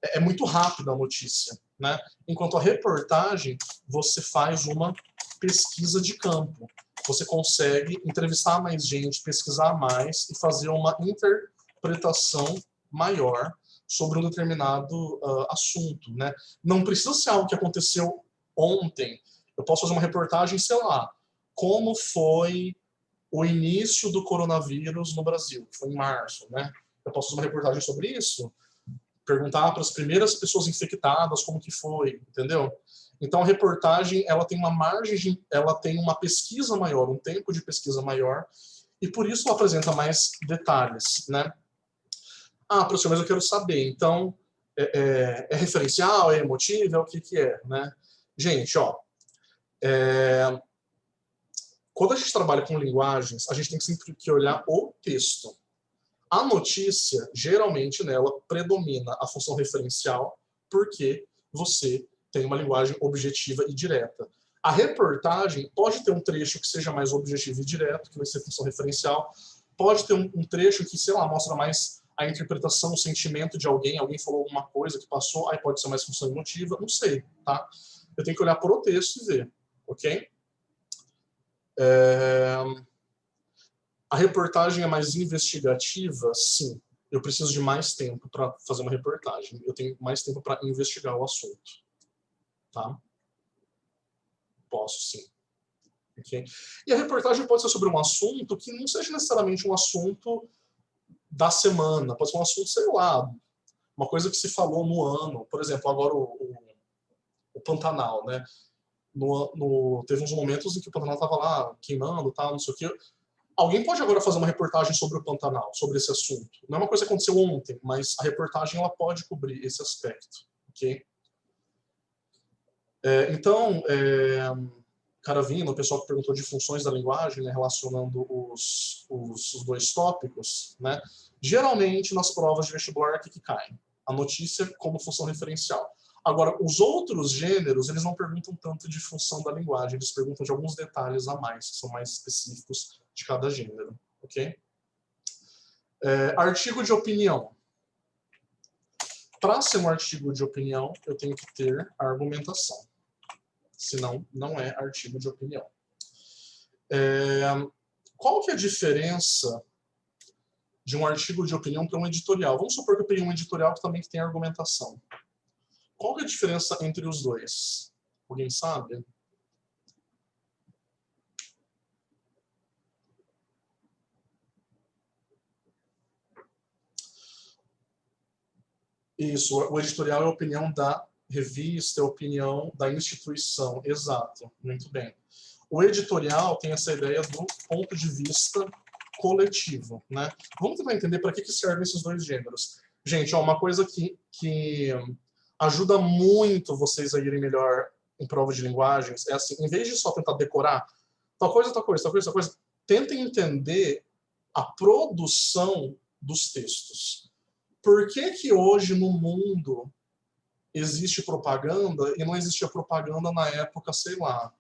é muito rápida a notícia, né? Enquanto a reportagem, você faz uma pesquisa de campo. Você consegue entrevistar mais gente, pesquisar mais e fazer uma interpretação maior sobre um determinado assunto, né? Não precisa ser algo que aconteceu ontem. Eu posso fazer uma reportagem, sei lá, como foi o início do coronavírus no Brasil, que foi em março, né? Eu posso fazer uma reportagem sobre isso, perguntar para as primeiras pessoas infectadas como que foi, entendeu? Então a reportagem ela tem uma margem, ela tem uma pesquisa maior, um tempo de pesquisa maior, e por isso ela apresenta mais detalhes, né? Ah, professor, mas eu quero saber, então é referencial, é emotivo, é o que que é, né? Gente, ó, quando a gente trabalha com linguagens, a gente tem sempre que olhar o texto. A notícia, geralmente, nela predomina a função referencial, porque você tem uma linguagem objetiva e direta. A reportagem pode ter um trecho que seja mais objetivo e direto, que vai ser função referencial. Pode ter um trecho que, sei lá, mostra mais a interpretação, o sentimento de alguém. Alguém falou alguma coisa que passou, aí pode ser mais função emotiva. Não sei, tá? Eu tenho que olhar para o texto e ver, ok? A reportagem é mais investigativa? Sim. Eu preciso de mais tempo para fazer uma reportagem. Eu tenho mais tempo para investigar o assunto. Tá? Posso, sim. Okay? E a reportagem pode ser sobre um assunto que não seja necessariamente um assunto da semana. Pode ser um assunto, sei lá, uma coisa que se falou no ano. Por exemplo, agora o Pantanal, né? Teve uns momentos em que o Pantanal estava lá queimando, tal, não sei o quê. Alguém pode agora fazer uma reportagem sobre o Pantanal, sobre esse assunto. Não é uma coisa que aconteceu ontem, mas a reportagem ela pode cobrir esse aspecto, ok? Então, Caravina, o pessoal que perguntou de funções da linguagem, né, relacionando os dois tópicos, né? Geralmente nas provas de vestibular que caem a notícia como função referencial. Agora, os outros gêneros, eles não perguntam tanto de função da linguagem, eles perguntam de alguns detalhes a mais, que são mais específicos de cada gênero, ok? Artigo de opinião. Para ser um artigo de opinião, eu tenho que ter a argumentação. Senão, não é artigo de opinião. Qual que é a diferença de um artigo de opinião para um editorial? Vamos supor que eu peguei um editorial que também tem argumentação. Qual que é a diferença entre os dois? Alguém sabe? Isso, o editorial é a opinião da revista é a opinião da instituição. Exato, muito bem. O editorial tem essa ideia do ponto de vista coletivo, né? Vamos tentar entender para que servem esses dois gêneros. Gente, ó, uma coisa que ajuda muito vocês a irem melhor em prova de linguagens é assim, em vez de só tentar decorar tal coisa, tal coisa, tal coisa, tal coisa, tentem entender a produção dos textos. Por que hoje no mundo existe propaganda e não existia propaganda na época, sei lá,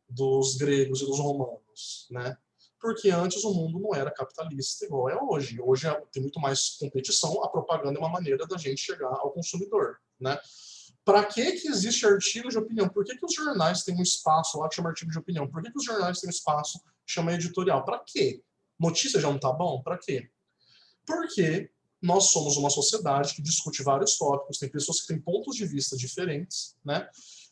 dos gregos e dos romanos, né? Porque antes o mundo não era capitalista igual é hoje. Hoje tem muito mais competição, a propaganda é uma maneira da gente chegar ao consumidor, né? Para que existe artigo de opinião? Por que os jornais têm um espaço lá que chama artigo de opinião? Por que os jornais têm um espaço que chama editorial? Para quê? Notícia já não tá bom? Para quê? Porque nós somos uma sociedade que discute vários tópicos, tem pessoas que têm pontos de vista diferentes, né?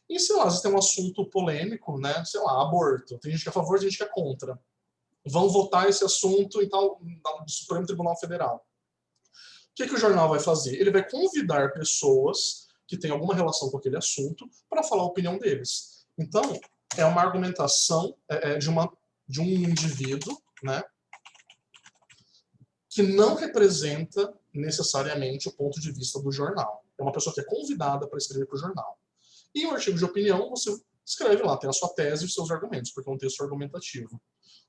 E, sei lá, às vezes tem um assunto polêmico, né? Sei lá, aborto. Tem gente que é a favor, tem gente que é contra. Vão votar esse assunto em tal, no Supremo Tribunal Federal. O que o jornal vai fazer? Ele vai convidar pessoas que têm alguma relação com aquele assunto para falar a opinião deles. Então, é uma argumentação de um indivíduo, né? Que não representa necessariamente o ponto de vista do jornal. É uma pessoa que é convidada para escrever para o jornal. E o artigo de opinião, você escreve lá, tem a sua tese e os seus argumentos, porque é um texto argumentativo.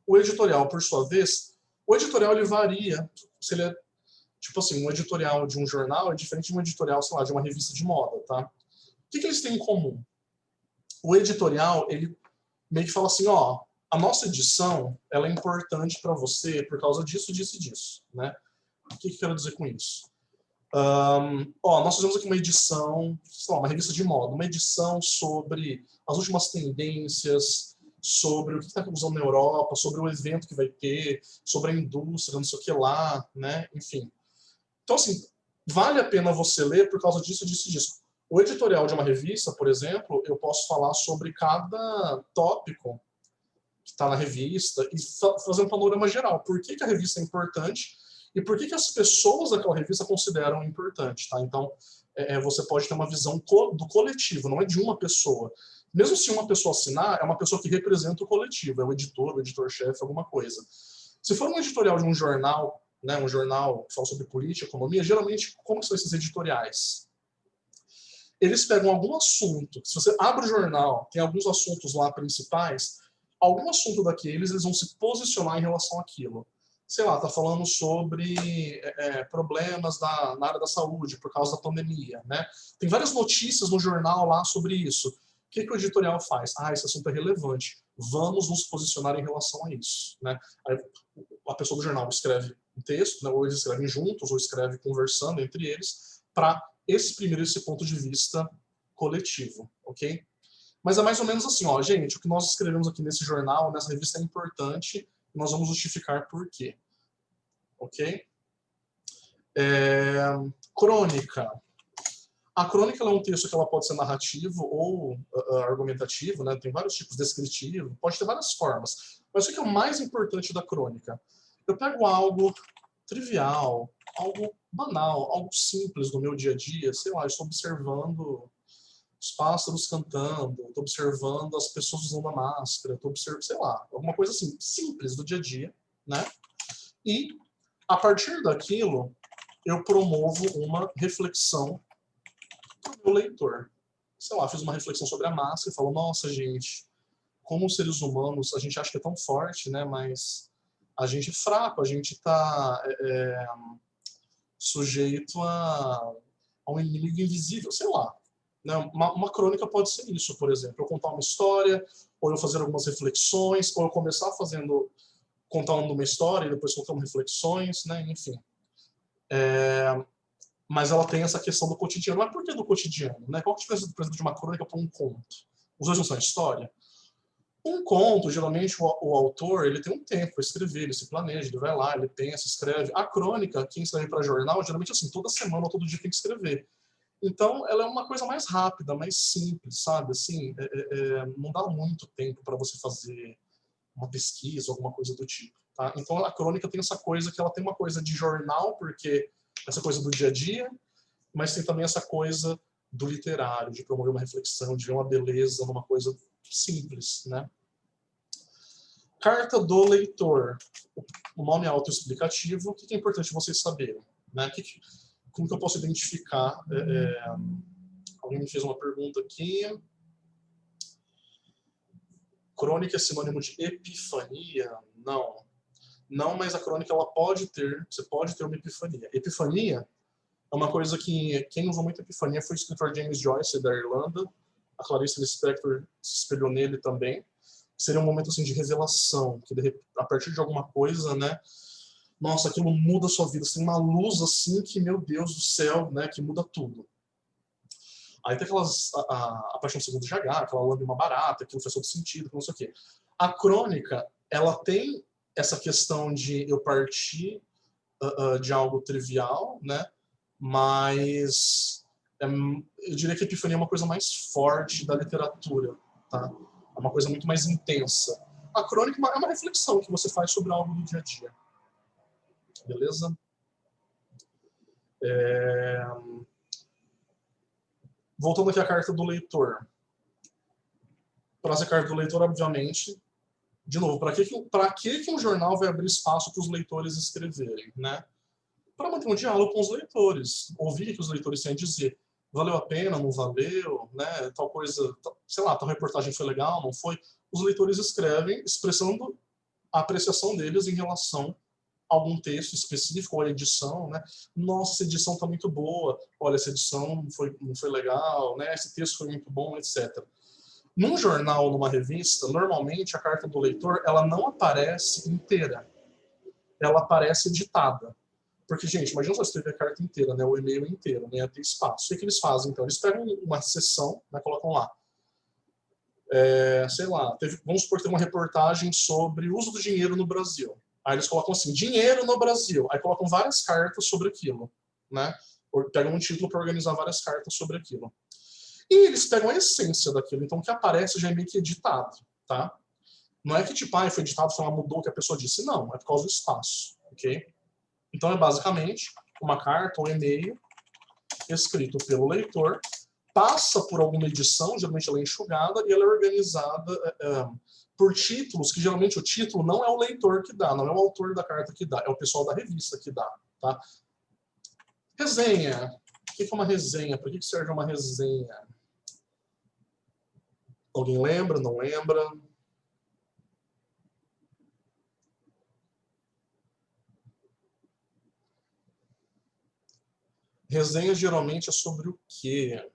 O editorial, por sua vez, o editorial ele varia. Se ele é, tipo assim, um editorial de um jornal é diferente de um editorial, sei lá, de uma revista de moda, tá? O que eles têm em comum? O editorial, ele meio que fala assim, ó, a nossa edição, ela é importante para você por causa disso, disso e disso, né? O que eu quero dizer com isso? Nós fizemos aqui uma edição, sei lá, uma revista de moda, uma edição sobre as últimas tendências, sobre o que está usando na Europa, sobre o evento que vai ter, sobre a indústria, não sei o que lá, né? Enfim. Então, assim, vale a pena você ler por causa disso, disso e disso. O editorial de uma revista, por exemplo, eu posso falar sobre cada tópico que está na revista e fazer um panorama geral. Por que a revista é importante e por que as pessoas daquela revista consideram importante, tá? Então, você pode ter uma visão do coletivo, não é de uma pessoa. Mesmo se uma pessoa assinar, é uma pessoa que representa o coletivo, é o editor-chefe, alguma coisa. Se for um editorial de um jornal, né, um jornal que fala sobre política, economia, geralmente, como são esses editoriais? Eles pegam algum assunto, se você abre o jornal, tem alguns assuntos lá principais, algum assunto daqueles, eles vão se posicionar em relação àquilo. Sei lá, tá falando sobre problemas na área da saúde por causa da pandemia, né? Tem várias notícias no jornal lá sobre isso. O que o editorial faz? Esse assunto é relevante. Vamos nos posicionar em relação a isso, né? Aí, a pessoa do jornal escreve um texto, né? Ou eles escrevem juntos, ou escreve conversando entre eles, para exprimir esse ponto de vista coletivo, ok? Mas é mais ou menos assim, ó, gente, o que nós escrevemos aqui nesse jornal, nessa revista é importante, e nós vamos justificar por quê, ok? Crônica. A crônica é um texto que ela pode ser narrativo ou argumentativo, né? Tem vários tipos, descritivo, pode ter várias formas. Mas o que é o mais importante da crônica? Eu pego algo trivial, algo banal, algo simples do meu dia a dia, sei lá, estou observando os pássaros cantando, estou observando as pessoas usando a máscara, estou observando, sei lá, alguma coisa assim, simples do dia a dia, né? E, a partir daquilo, eu promovo uma reflexão para o meu leitor. Sei lá, fiz uma reflexão sobre a máscara e falo, nossa, gente, como seres humanos, a gente acha que é tão forte, né? Mas a gente é fraco, a gente está sujeito a um inimigo invisível, sei lá. Né? Uma crônica pode ser isso, por exemplo. Eu contar uma história, ou eu fazer algumas reflexões, ou eu começar contando uma história e depois contando reflexões, né? Enfim. Mas ela tem essa questão do cotidiano. Mas por que do cotidiano? Né? Qual que é a diferença, por exemplo, de uma crônica para um conto? Os dois não são história? Um conto, geralmente, o autor ele tem um tempo para escrever, ele se planeja, ele vai lá, ele pensa, escreve. A crônica, quem escreve para jornal, geralmente, assim, toda semana ou todo dia tem que escrever. Então, ela é uma coisa mais rápida, mais simples, sabe? Assim, não dá muito tempo para você fazer uma pesquisa, alguma coisa do tipo. Tá? Então, a crônica tem essa coisa que ela tem uma coisa de jornal, porque essa coisa do dia a dia, mas tem também essa coisa do literário, de promover uma reflexão, de ver uma beleza numa coisa simples, né? Carta do leitor. O nome é autoexplicativo. O que é importante vocês saberem? Né? Como que eu posso identificar? Alguém me fez uma pergunta aqui. Crônica é sinônimo de epifania? Não. Não, mas a crônica ela pode ter, você pode ter uma epifania. Epifania é uma coisa que, quem usou muito epifania foi o escritor James Joyce, da Irlanda. A Clarice Lispector se espelhou nele também. Seria um momento assim de revelação, que a partir de alguma coisa, né, nossa, aquilo muda a sua vida. Você tem uma luz assim que, meu Deus do céu, né, que muda tudo. Aí tem aquelas, a Paixão Segundo de Agar, aquela lambe uma barata, aquilo faz todo sentido, não sei o quê. A crônica, ela tem essa questão de eu partir de algo trivial, né, mas eu diria que a epifania é uma coisa mais forte da literatura, tá? É uma coisa muito mais intensa. A crônica é uma reflexão que você faz sobre algo do dia a dia. Beleza? Voltando aqui à carta do leitor. Para essa carta do leitor, obviamente, de novo, para que um jornal vai abrir espaço para os leitores escreverem, né? Para manter um diálogo com os leitores, ouvir o que os leitores têm a dizer. Valeu a pena, não valeu, né? Tal coisa, sei lá, tal reportagem foi legal, não foi. Os leitores escrevem expressando a apreciação deles em relação a algum texto específico ou a edição, né? Nossa, essa edição está muito boa. Olha, essa edição não foi legal, né? Esse texto foi muito bom, etc. Num jornal, numa revista, normalmente a carta do leitor ela não aparece inteira. Ela aparece editada. Porque, gente, imagina só escrever a carta inteira, né? O e-mail inteiro, né? Tem espaço. O que eles fazem, então? Eles pegam uma seção, né? Colocam lá. Sei lá, vamos supor que tem uma reportagem sobre o uso do dinheiro no Brasil. Aí eles colocam assim, dinheiro no Brasil. Aí colocam várias cartas sobre aquilo, né? Pegam um título para organizar várias cartas sobre aquilo. E eles pegam a essência daquilo. Então, o que aparece já é meio que editado, tá? Não é que, tipo, foi editado, foi mudou o que a pessoa disse. Não, é por causa do espaço, ok? Então, é basicamente uma carta ou e-mail escrito pelo leitor, passa por alguma edição, geralmente ela é enxugada, e ela é organizada por títulos, que geralmente o título não é o leitor que dá, não é o autor da carta que dá, é o pessoal da revista que dá, tá? Resenha. O que é uma resenha? Por que serve uma resenha? Alguém lembra? Não lembra? Resenha geralmente é sobre o quê?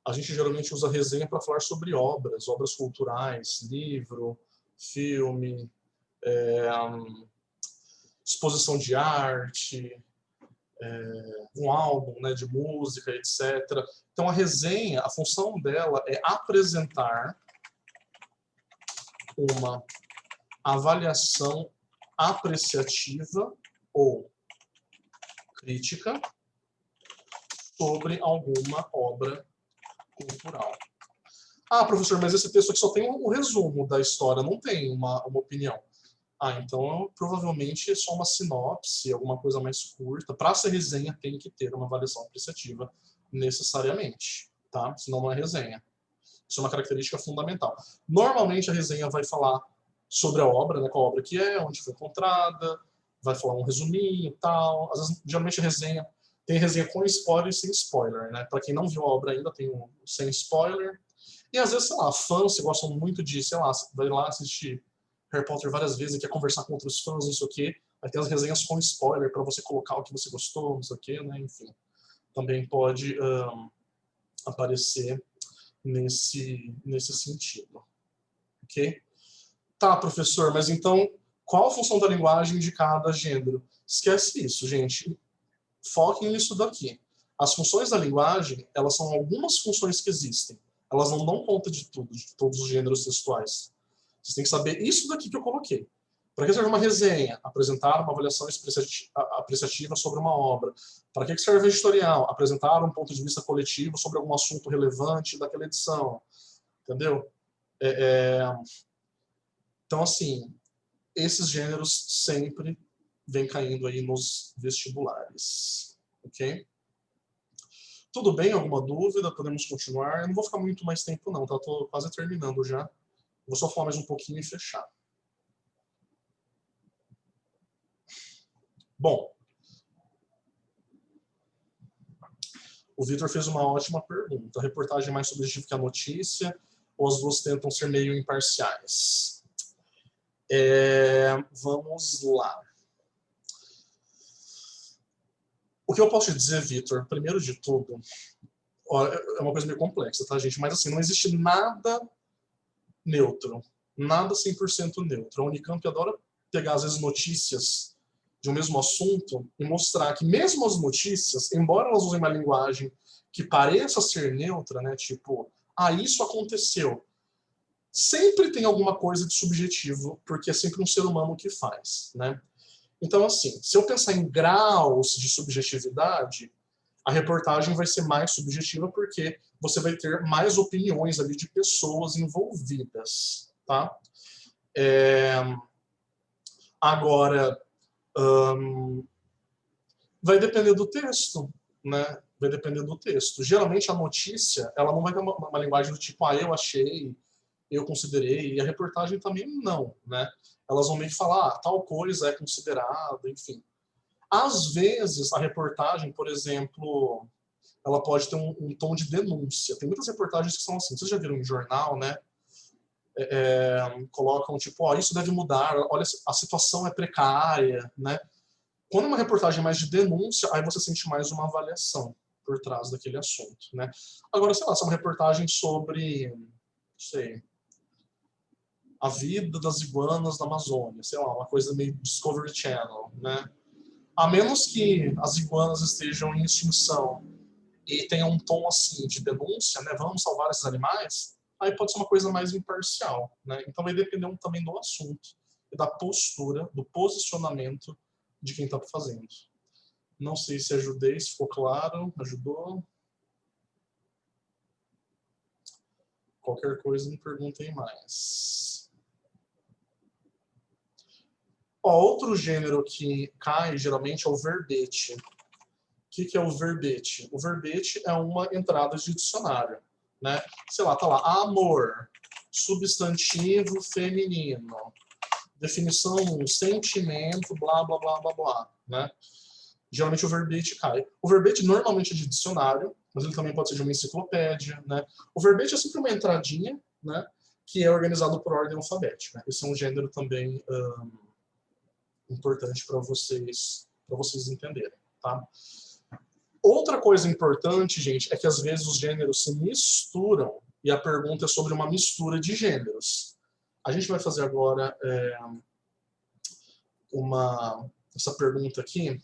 A gente geralmente usa resenha para falar sobre obras culturais, livro, filme, exposição de arte, um álbum, né, de música, etc. Então a resenha, a função dela é apresentar uma avaliação apreciativa ou crítica sobre alguma obra cultural. Ah, professor, mas esse texto aqui só tem um resumo da história, não tem uma opinião. Ah, então provavelmente é só uma sinopse, alguma coisa mais curta. Para ser resenha tem que ter uma avaliação apreciativa necessariamente, tá? Senão não é resenha. Isso é uma característica fundamental. Normalmente a resenha vai falar sobre a obra, né, qual obra que é, onde foi encontrada, vai falar um resuminho e tal. Às vezes, geralmente a resenha tem resenha com spoiler e sem spoiler, né? Para quem não viu a obra ainda, tem um sem spoiler. E às vezes, sei lá, fãs que gostam muito de, sei lá, vai lá assistir Harry Potter várias vezes e quer conversar com outros fãs, não sei o quê. Aí tem as resenhas com spoiler para você colocar o que você gostou, não sei o quê, né? Enfim. Também pode aparecer nesse sentido. Ok? Tá, professor, mas então qual a função da linguagem de cada gênero? Esquece isso, gente. Foquem nisso daqui. As funções da linguagem, elas são algumas funções que existem. Elas não dão conta de tudo, de todos os gêneros textuais. Vocês têm que saber isso daqui que eu coloquei. Para que serve uma resenha? Apresentar uma avaliação apreciativa sobre uma obra. Para que serve a editorial? Apresentar um ponto de vista coletivo sobre algum assunto relevante daquela edição. Entendeu? Então, assim, esses gêneros sempre vêm caindo aí nos vestibulares. Ok? Tudo bem? Alguma dúvida? Podemos continuar? Eu não vou ficar muito mais tempo não, tá? Estou quase terminando já. Vou só falar mais um pouquinho e fechar. Bom, o Vitor fez uma ótima pergunta. A reportagem é mais subjetiva que a notícia ou as duas tentam ser meio imparciais? Vamos lá. O que eu posso te dizer, Vitor, primeiro de tudo, ó, é uma coisa meio complexa, tá, gente? Mas assim, não existe nada neutro, nada 100% neutro. A Unicamp adora pegar, às vezes, notícias de um mesmo assunto e mostrar que mesmo as notícias, embora elas usem uma linguagem que pareça ser neutra, né, tipo, isso aconteceu, sempre tem alguma coisa de subjetivo, porque é sempre um ser humano que faz, né? Então, assim, se eu pensar em graus de subjetividade, a reportagem vai ser mais subjetiva porque você vai ter mais opiniões ali de pessoas envolvidas, tá? Agora, vai depender do texto, né? Vai depender do texto. Geralmente a notícia, ela não vai ter uma linguagem do tipo, eu achei, eu considerei, e a reportagem também não, né? Elas vão meio que falar, tal coisa é considerada, enfim. Às vezes, a reportagem, por exemplo, ela pode ter um tom de denúncia. Tem muitas reportagens que são assim, vocês já viram em jornal, né? Colocam tipo, isso deve mudar, olha, a situação é precária, né? Quando é uma reportagem mais de denúncia, aí você sente mais uma avaliação por trás daquele assunto, né? Agora, sei lá, se é uma reportagem sobre, não sei, a vida das iguanas na Amazônia, sei lá, uma coisa meio Discovery Channel, né? A menos que as iguanas estejam em extinção e tenha um tom assim de denúncia, né? Vamos salvar esses animais, aí pode ser uma coisa mais imparcial, né? Então vai depender também do assunto e da postura, do posicionamento de quem está fazendo. Não sei se ajudei, se ficou claro, ajudou. Qualquer coisa me perguntem mais. Outro gênero que cai geralmente é o verbete. O que é o verbete? O verbete é uma entrada de dicionário, né? Sei lá, tá lá, amor, substantivo feminino, definição, sentimento, blá, blá, blá, blá, blá, né? Geralmente o verbete cai. O verbete normalmente é de dicionário, mas ele também pode ser de uma enciclopédia, né? O verbete é sempre uma entradinha, né? Que é organizado por ordem alfabética. Esse é um gênero também importante para vocês entenderem, tá? Outra coisa importante, gente, é que às vezes os gêneros se misturam e a pergunta é sobre uma mistura de gêneros. A gente vai fazer agora essa pergunta aqui.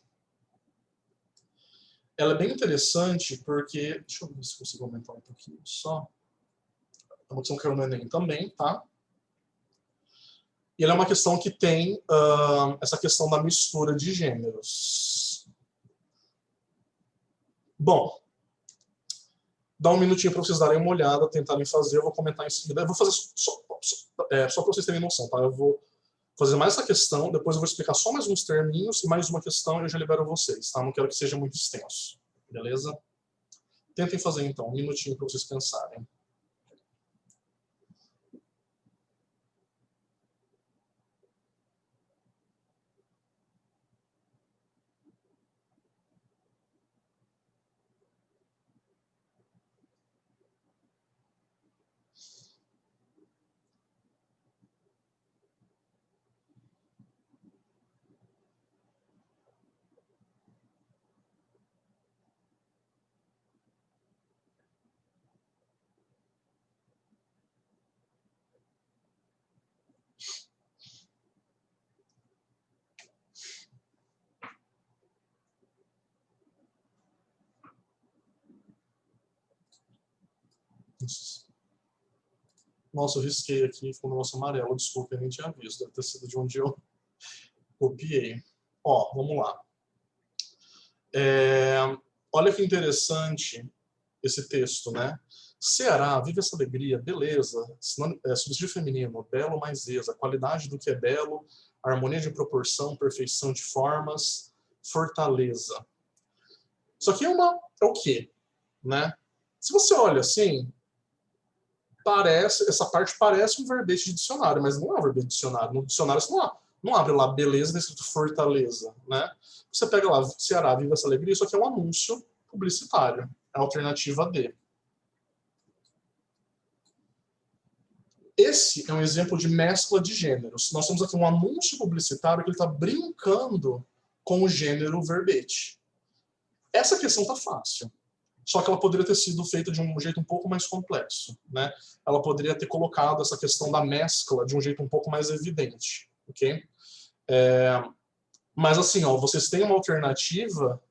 Ela é bem interessante porque... Deixa eu ver se consigo aumentar um pouquinho só. É uma questão que caiu no Enem também, tá? E ela é uma questão que tem essa questão da mistura de gêneros. Bom, dá um minutinho para vocês darem uma olhada, tentarem fazer, eu vou comentar em seguida. Eu vou fazer só para vocês terem noção, tá? Eu vou fazer mais essa questão, depois eu vou explicar só mais uns terminhos e mais uma questão e eu já libero vocês, tá? Não quero que seja muito extenso, beleza? Tentem fazer então, um minutinho para vocês pensarem. Nossa, eu risquei aqui, ficou um negócio amarelo, desculpa, eu nem tinha visto, deve ter sido de onde eu copiei. Vamos lá. Olha que interessante esse texto, né? Ceará, vive essa alegria, beleza, substantivo feminino, belo mais exa, qualidade do que é belo, harmonia de proporção, perfeição de formas, fortaleza. Isso aqui é o quê? né? Se você olha assim, essa parte parece um verbete de dicionário, mas não é um verbete de dicionário. No dicionário você não abre lá beleza, tá escrito fortaleza, né? Você pega lá Ceará, Viva essa alegria, isso aqui é um anúncio publicitário, é a alternativa D. Esse é um exemplo de mescla de gêneros. Nós temos aqui um anúncio publicitário que ele está brincando com o gênero verbete. Essa questão está fácil. Só que ela poderia ter sido feita de um jeito um pouco mais complexo, né? Ela poderia ter colocado essa questão da mescla de um jeito um pouco mais evidente, ok? Mas assim, ó, vocês têm uma alternativa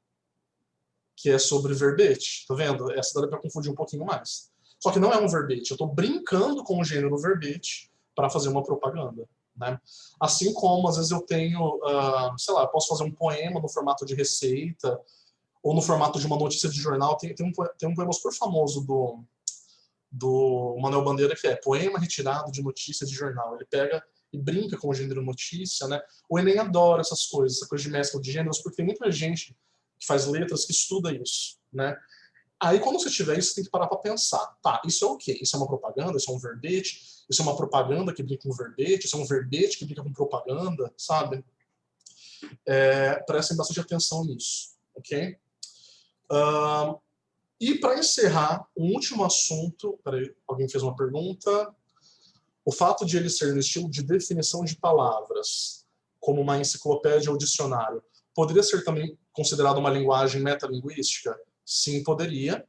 que é sobre verbete, tá vendo? Essa dá para confundir um pouquinho mais. Só que não é um verbete, eu estou brincando com o gênero verbete para fazer uma propaganda, né? Assim como, às vezes, eu tenho, sei lá, eu posso fazer um poema no formato de receita, ou no formato de uma notícia de jornal. Tem um poema super famoso do Manuel Bandeira, que é Poema Retirado de Notícia de Jornal. Ele pega e brinca com o gênero notícia, né? O Enem adora essas coisas, essa coisa de mescla de gêneros, porque tem muita gente que faz letras que estuda isso, né? Aí, quando você tiver isso, você tem que parar para pensar. Tá, isso é o quê? Isso é uma propaganda? Isso é um verbete? Isso é uma propaganda que brinca com verbete? Isso é um verbete que brinca com propaganda? Sabe? Prestem bastante atenção nisso, ok? E para encerrar, um último assunto. Peraí, alguém fez uma pergunta. O fato de ele ser no estilo de definição de palavras, como uma enciclopédia ou dicionário, poderia ser também considerado uma linguagem metalinguística? Sim, poderia.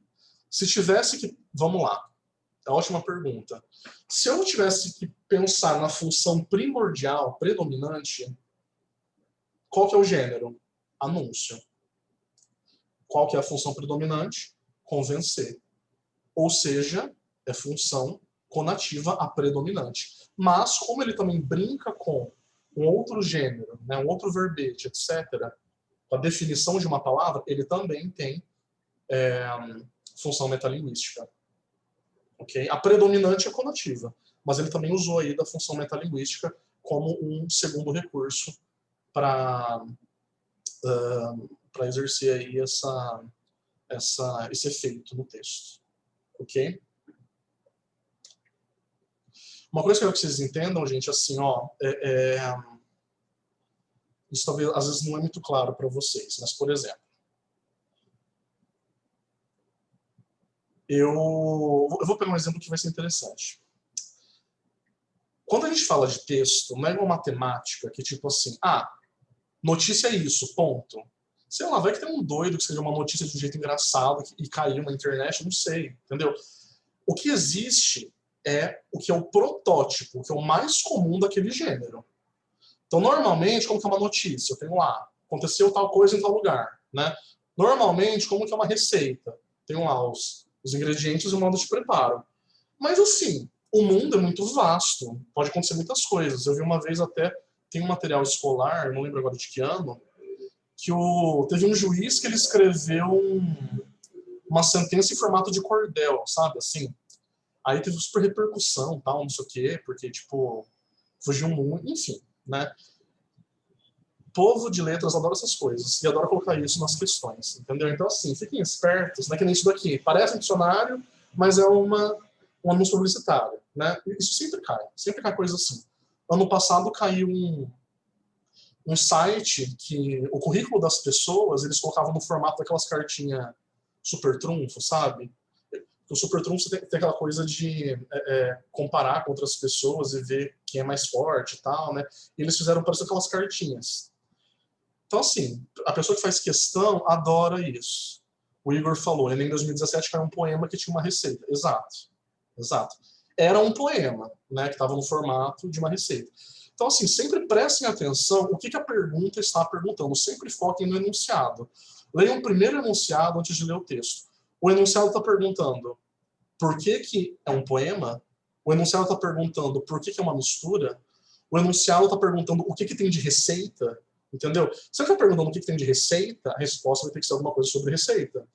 Se tivesse que... Vamos lá. É uma ótima pergunta. Se eu tivesse que pensar na função primordial, predominante, qual que é o gênero? Anúncio. Qual que é a função predominante? Convencer. Ou seja, é função conativa a predominante. Mas, como ele também brinca com um outro gênero, né, um outro verbete, etc., a definição de uma palavra, ele também tem função metalinguística. Okay? A predominante é conativa, mas ele também usou aí da função metalinguística como um segundo recurso para exercer aí esse efeito no texto. Ok? Uma coisa que eu quero que vocês entendam, gente, assim, ó, isso talvez às vezes não é muito claro para vocês, mas, por exemplo, eu vou pegar um exemplo que vai ser interessante. Quando a gente fala de texto, não é igual matemática, que tipo assim, notícia é isso, ponto. Sei lá, vai que tem um doido que escreveu uma notícia de um jeito engraçado e caiu na internet, não sei, entendeu? O que existe é o que é o protótipo, o que é o mais comum daquele gênero. Então, normalmente, como que é uma notícia? Eu tenho lá, aconteceu tal coisa em tal lugar, né? Normalmente, como que é uma receita? Tenho lá os ingredientes e o modo de preparo. Mas, assim, o mundo é muito vasto, pode acontecer muitas coisas. Eu vi uma vez até, tem um material escolar, não lembro agora de que ano, que teve um juiz que ele escreveu uma sentença em formato de cordel, sabe, assim. Aí teve super repercussão, tal, não sei o quê, porque, tipo, fugiu muito, enfim, né. Povo de letras adora essas coisas e adora colocar isso nas questões, entendeu? Então, assim, fiquem espertos, não é que nem isso daqui. Parece um dicionário, mas é um anúncio publicitário, né? Isso sempre cai coisa assim. Ano passado caiu um site que o currículo das pessoas eles colocavam no formato daquelas cartinhas super trunfo, sabe? O super trunfo tem aquela coisa de comparar com outras pessoas e ver quem é mais forte e tal, né? E eles fizeram parecer aquelas cartinhas. Então, assim, a pessoa que faz questão adora isso. O Igor falou, em 2017 caiu um poema que tinha uma receita. Exato. Era um poema, né, que estava no formato de uma receita. Então, assim, sempre prestem atenção o que a pergunta está perguntando. Sempre foquem no enunciado. Leiam o primeiro enunciado antes de ler o texto. O enunciado está perguntando por que é um poema. O enunciado está perguntando por que é uma mistura. O enunciado está perguntando o que tem de receita. Entendeu? Se ele está perguntando o que tem de receita, a resposta vai ter que ser alguma coisa sobre receita.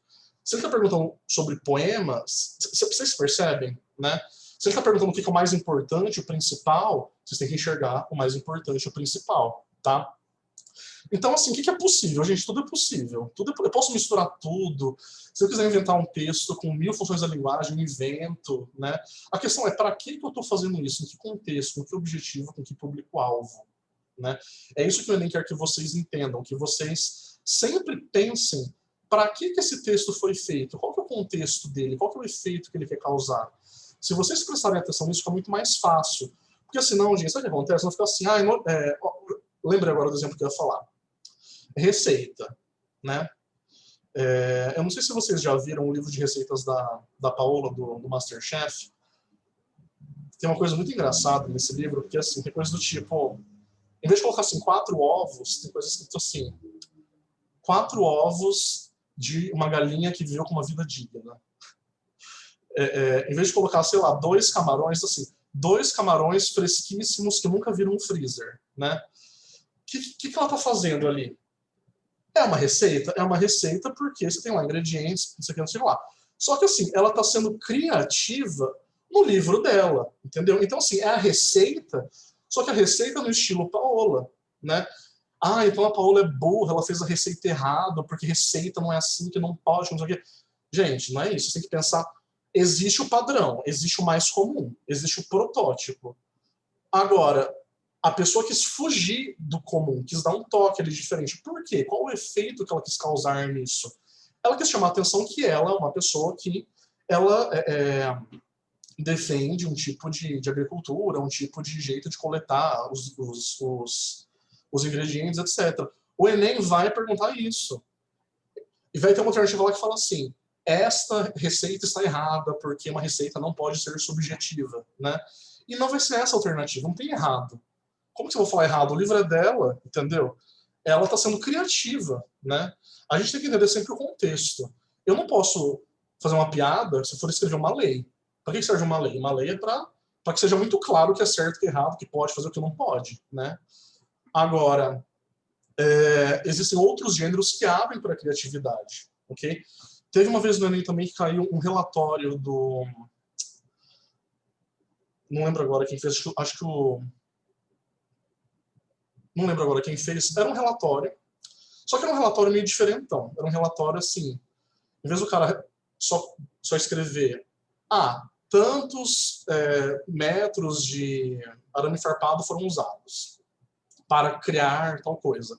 Se ele está perguntando sobre poema, vocês percebem, né? Se ele está perguntando o que é o mais importante, o principal, vocês têm que enxergar o mais importante, o principal, tá? Então, assim, o que é possível? Gente, tudo é possível. Eu posso misturar tudo. Se eu quiser inventar um texto com 1000 funções da linguagem, eu invento, né? A questão é, para que eu estou fazendo isso? Em que contexto? Com que objetivo? Com que público-alvo? Né? É isso que o Enem quer que vocês entendam, que vocês sempre pensem para que esse texto foi feito, qual que é o contexto dele, qual que é o efeito que ele quer causar. Se vocês prestarem atenção nisso, fica muito mais fácil. Porque senão, gente, sabe o que acontece? Não fica assim, lembrei agora do exemplo que eu ia falar. Receita, né? Eu não sei se vocês já viram o livro de receitas da Paola, do MasterChef. Tem uma coisa muito engraçada nesse livro, porque assim, tem coisa do tipo, em vez de colocar assim 4 ovos, tem coisa escrito assim, 4 ovos de uma galinha que viveu com uma vida digna. Em vez de colocar, sei lá, 2 camarões, assim, 2 camarões fresquíssimos que nunca viram um freezer, né? O que ela tá fazendo ali? É uma receita? É uma receita porque você tem lá ingredientes, não sei o que, não sei lá. Só que assim, ela está sendo criativa no livro dela, entendeu? Então assim, é a receita, só que a receita no estilo Paola, né? Ah, então a Paola é burra, ela fez a receita errada, porque receita não é assim, que não pode, não sei o quê. Gente, não é isso. Você tem que pensar, existe o padrão, existe o mais comum, existe o protótipo. Agora, a pessoa quis fugir do comum, quis dar um toque ali diferente. Por quê? Qual o efeito que ela quis causar nisso? Ela quis chamar a atenção que ela é uma pessoa que ela defende um tipo de agricultura, um tipo de jeito de coletar os ingredientes, etc. O Enem vai perguntar isso. E vai ter uma alternativa lá que fala assim, esta receita está errada porque uma receita não pode ser subjetiva, né? E não vai ser essa a alternativa, não tem errado. Como que eu vou falar errado? O livro é dela, entendeu? Ela está sendo criativa, né? A gente tem que entender sempre o contexto. Eu não posso fazer uma piada se for escrever uma lei. Para que serve uma lei? Uma lei é para que seja muito claro o que é certo, o que é errado, o que pode fazer, o que não pode, né? Agora, existem outros gêneros que abrem para a criatividade, ok? Teve uma vez no Enem também que caiu um relatório do... Não lembro agora quem fez, acho que o... Não lembro agora quem fez. Era um relatório, só que era um relatório meio diferentão. Era um relatório assim, em vez do cara só escrever tantos metros de arame farpado foram usados para criar tal coisa.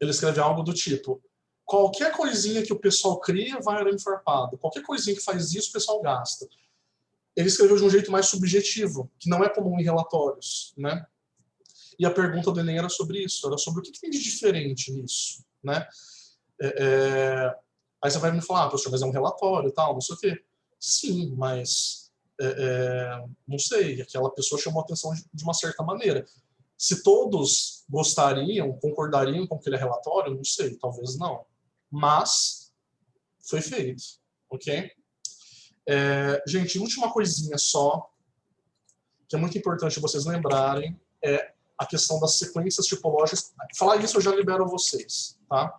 Ele escreve algo do tipo, qualquer coisinha que o pessoal cria vai arame farpado. Qualquer coisinha que faz isso, o pessoal gasta. Ele escreveu de um jeito mais subjetivo, que não é comum em relatórios, né? E a pergunta do Enem era sobre isso, era sobre o que tem de diferente nisso, né? Aí você vai me falar, professor, mas é um relatório e tal, não sei o quê. Sim, mas não sei, aquela pessoa chamou a atenção de uma certa maneira. Se todos gostariam, concordariam com aquele relatório, não sei, talvez não. Mas foi feito, ok? Gente, última coisinha só, que é muito importante vocês lembrarem, é a questão das sequências tipológicas. Falar isso eu já libero vocês, tá?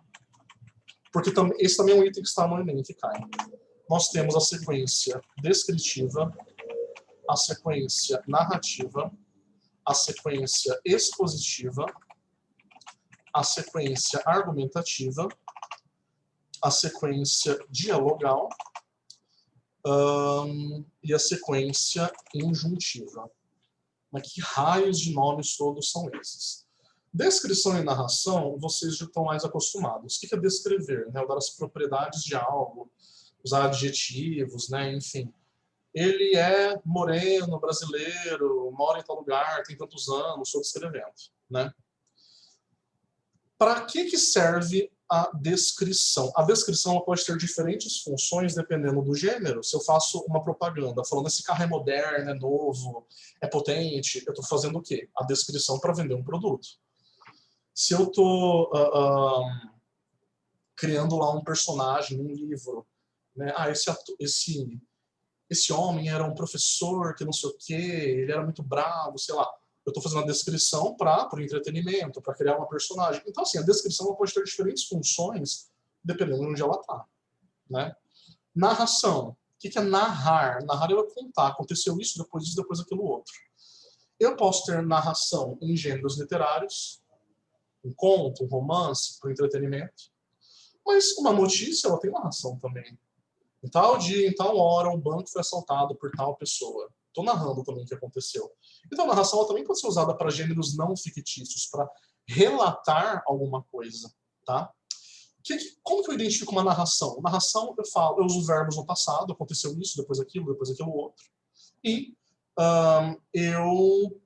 Porque esse também é um item que está no Enem, que cai. Nós temos a sequência descritiva, a sequência narrativa, a sequência expositiva, a sequência argumentativa, a sequência dialogal e a sequência injuntiva. Mas que raios de nomes todos são esses? Descrição e narração, vocês já estão mais acostumados. O que é descrever? Né? Dar as propriedades de algo, usar adjetivos, né? Enfim. Ele é moreno, brasileiro, mora em tal lugar, tem tantos anos, estou descrevendo, né? Para que serve a descrição? A descrição pode ter diferentes funções dependendo do gênero. Se eu faço uma propaganda falando esse carro é moderno, é novo, é potente, eu estou fazendo o quê? A descrição para vender um produto. Se eu estou criando lá um personagem, um livro, né? Esse homem era um professor que não sei o quê, ele era muito bravo, sei lá. Eu estou fazendo uma descrição para o entretenimento, para criar uma personagem. Então, assim, a descrição pode ter diferentes funções dependendo de onde ela está, né? Narração. O que é narrar? Narrar é contar. Aconteceu isso, depois aquilo outro. Eu posso ter narração em gêneros literários, um conto, um romance, para o entretenimento. Mas uma notícia, ela tem narração também. Em tal dia, em tal hora, o banco foi assaltado por tal pessoa. Estou narrando também o que aconteceu. Então, a narração ela também pode ser usada para gêneros não fictícios, para relatar alguma coisa, tá? Como que eu identifico uma narração? Narração, eu uso verbos no passado, aconteceu isso, depois aquilo outro. E eu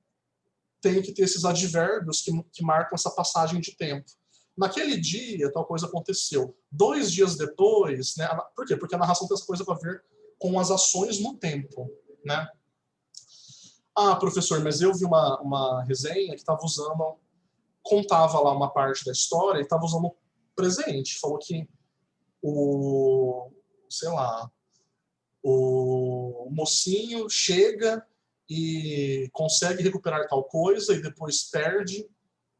tenho que ter esses advérbios que marcam essa passagem de tempo. Naquele dia, tal coisa aconteceu. 2 dias depois, né? Por quê? Porque a narração tem essa coisa para ver com as ações no tempo, né? Ah, professor, mas eu vi uma resenha que estava usando, contava lá uma parte da história e estava usando o presente. Falou que sei lá, o mocinho chega e consegue recuperar tal coisa e depois perde.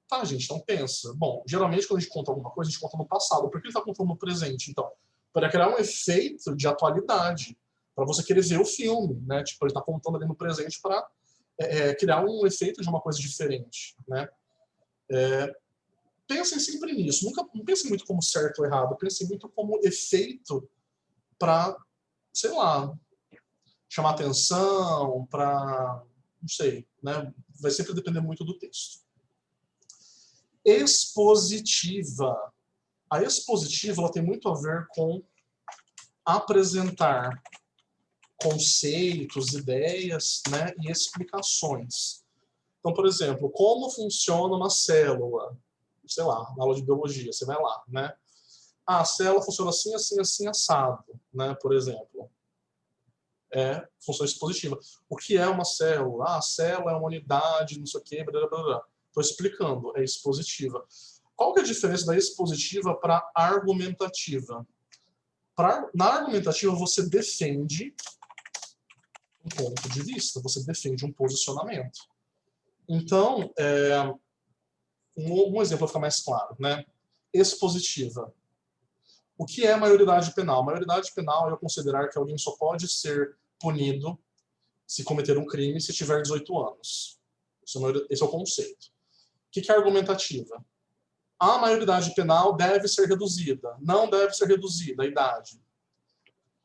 Tá, gente, então pensa. Bom, geralmente quando a gente conta alguma coisa, a gente conta no passado. Por que ele está contando no presente? Então, para criar um efeito de atualidade, para você querer ver o filme, né? Tipo, ele está contando ali no presente para criar um efeito de uma coisa diferente, né? Pensem sempre nisso. Nunca, não pensem muito como certo ou errado. Pensem muito como efeito para, sei lá, chamar atenção, para, não sei, né? Vai sempre depender muito do texto. Expositiva. A expositiva ela tem muito a ver com apresentar conceitos, ideias, né, e explicações. Então, por exemplo, como funciona uma célula? Sei lá, na aula de biologia, você vai lá, né? Ah, a célula funciona assim, assim, assim, assado, né, por exemplo. É função expositiva. O que é uma célula? Ah, a célula é uma unidade, não sei o quê, blá, blá, blá. Estou explicando, é expositiva. Qual que é a diferença da expositiva para argumentativa? Na argumentativa, você defende um ponto de vista, você defende um posicionamento. Então, um exemplo para ficar mais claro, né? Expositiva. O que é maioridade penal? Maioridade penal é eu considerar que alguém só pode ser punido se cometer um crime se tiver 18 anos. Esse é o conceito. O que é argumentativa? A maioridade penal deve ser reduzida. Não deve ser reduzida a idade.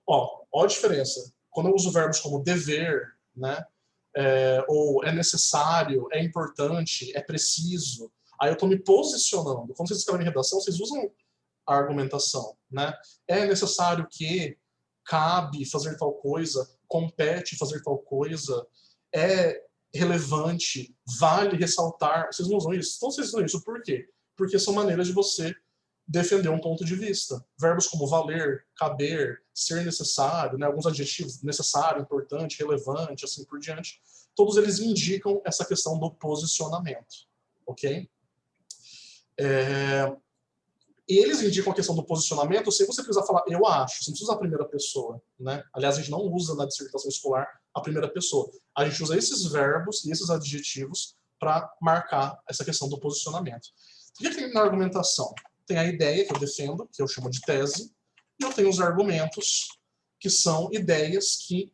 Ó a diferença. Quando eu uso verbos como dever, né? Ou é necessário, é importante, é preciso, aí eu estou me posicionando. Quando vocês escrevem em redação, vocês usam a argumentação, né? É necessário que, cabe fazer tal coisa, compete fazer tal coisa, é relevante, vale ressaltar. Vocês não usam isso? Então vocês usam isso por quê? Porque são maneiras de você defender um ponto de vista. Verbos como valer, caber, ser necessário, né? Alguns adjetivos, necessário, importante, relevante, assim por diante, todos eles indicam essa questão do posicionamento, ok? E eles indicam a questão do posicionamento sem você precisar falar eu acho, você não precisa usar a primeira pessoa, né? Aliás, a gente não usa na dissertação escolar a primeira pessoa. A gente usa esses verbos e esses adjetivos para marcar essa questão do posicionamento. O que tem na argumentação? Tem a ideia que eu defendo, que eu chamo de tese, e eu tenho os argumentos, que são ideias que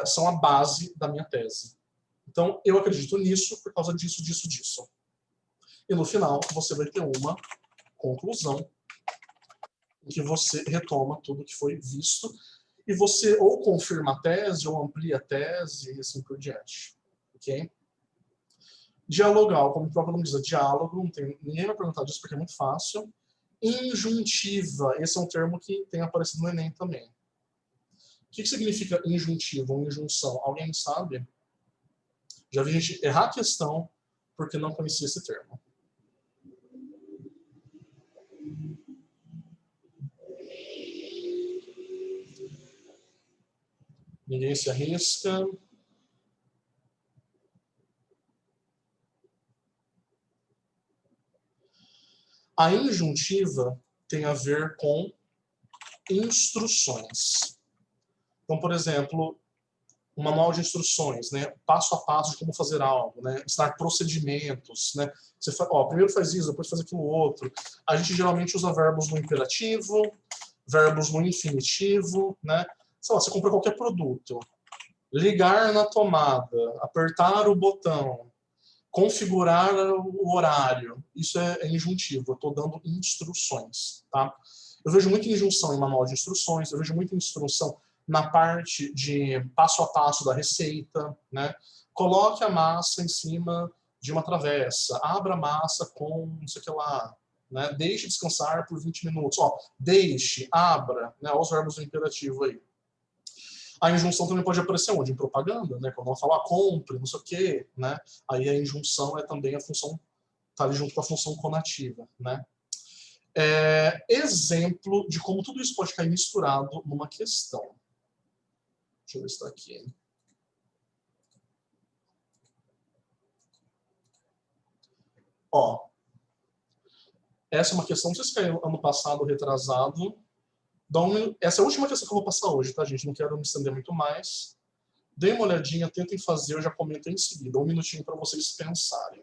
são a base da minha tese. Então, eu acredito nisso por causa disso, disso, disso. E no final, você vai ter uma conclusão em que você retoma tudo que foi visto e você ou confirma a tese ou amplia a tese e assim por diante. Ok? Dialogal, como o próprio nome diz, diálogo, ninguém vai perguntar disso porque é muito fácil. Injuntiva, esse é um termo que tem aparecido no Enem também. O que significa injuntiva ou injunção? Alguém sabe? Já vi gente errar a questão porque não conhecia esse termo. Ninguém se arrisca. A injuntiva tem a ver com instruções. Então, por exemplo, um manual de instruções, né? Passo a passo de como fazer algo, né? Ensinar procedimentos, né? Você primeiro faz isso, depois faz aquilo outro. A gente geralmente usa verbos no imperativo, verbos no infinitivo, né? Sei lá, você compra qualquer produto. Ligar na tomada, apertar o botão. Configurar o horário, isso é injuntivo, eu estou dando instruções, tá? Eu vejo muita injunção em manual de instruções, eu vejo muita instrução na parte de passo a passo da receita, né? Coloque a massa em cima de uma travessa, abra a massa com não sei o que lá, né? Deixe descansar por 20 minutos. Ó, deixe, abra, né? Olha os verbos do imperativo aí. A injunção também pode aparecer onde? Em propaganda, né? Quando ela fala compre, não sei o quê, né? Aí a injunção é também a função, tá ali junto com a função conativa, né? Exemplo de como tudo isso pode cair misturado numa questão. Deixa eu ver se está aqui. Ó, essa é uma questão, não sei se caiu ano passado ou retrasado. Essa é a última questão que eu vou passar hoje, tá, gente? Não quero me estender muito mais. Dê uma olhadinha, tentem fazer, eu já comento em seguida. Um minutinho para vocês pensarem.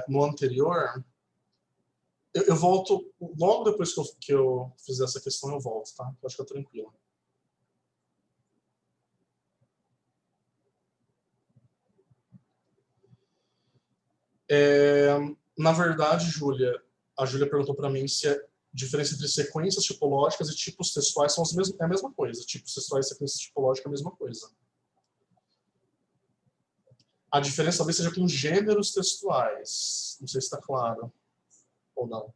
No anterior, eu volto, logo depois que eu fizer essa questão, eu volto, tá? Eu acho que é tranquilo. Na verdade, a Júlia perguntou para mim se a diferença entre sequências tipológicas e tipos textuais são é a mesma coisa. Tipos textuais e sequências tipológicas é a mesma coisa. A diferença talvez seja com gêneros textuais. Não sei se está claro ou não.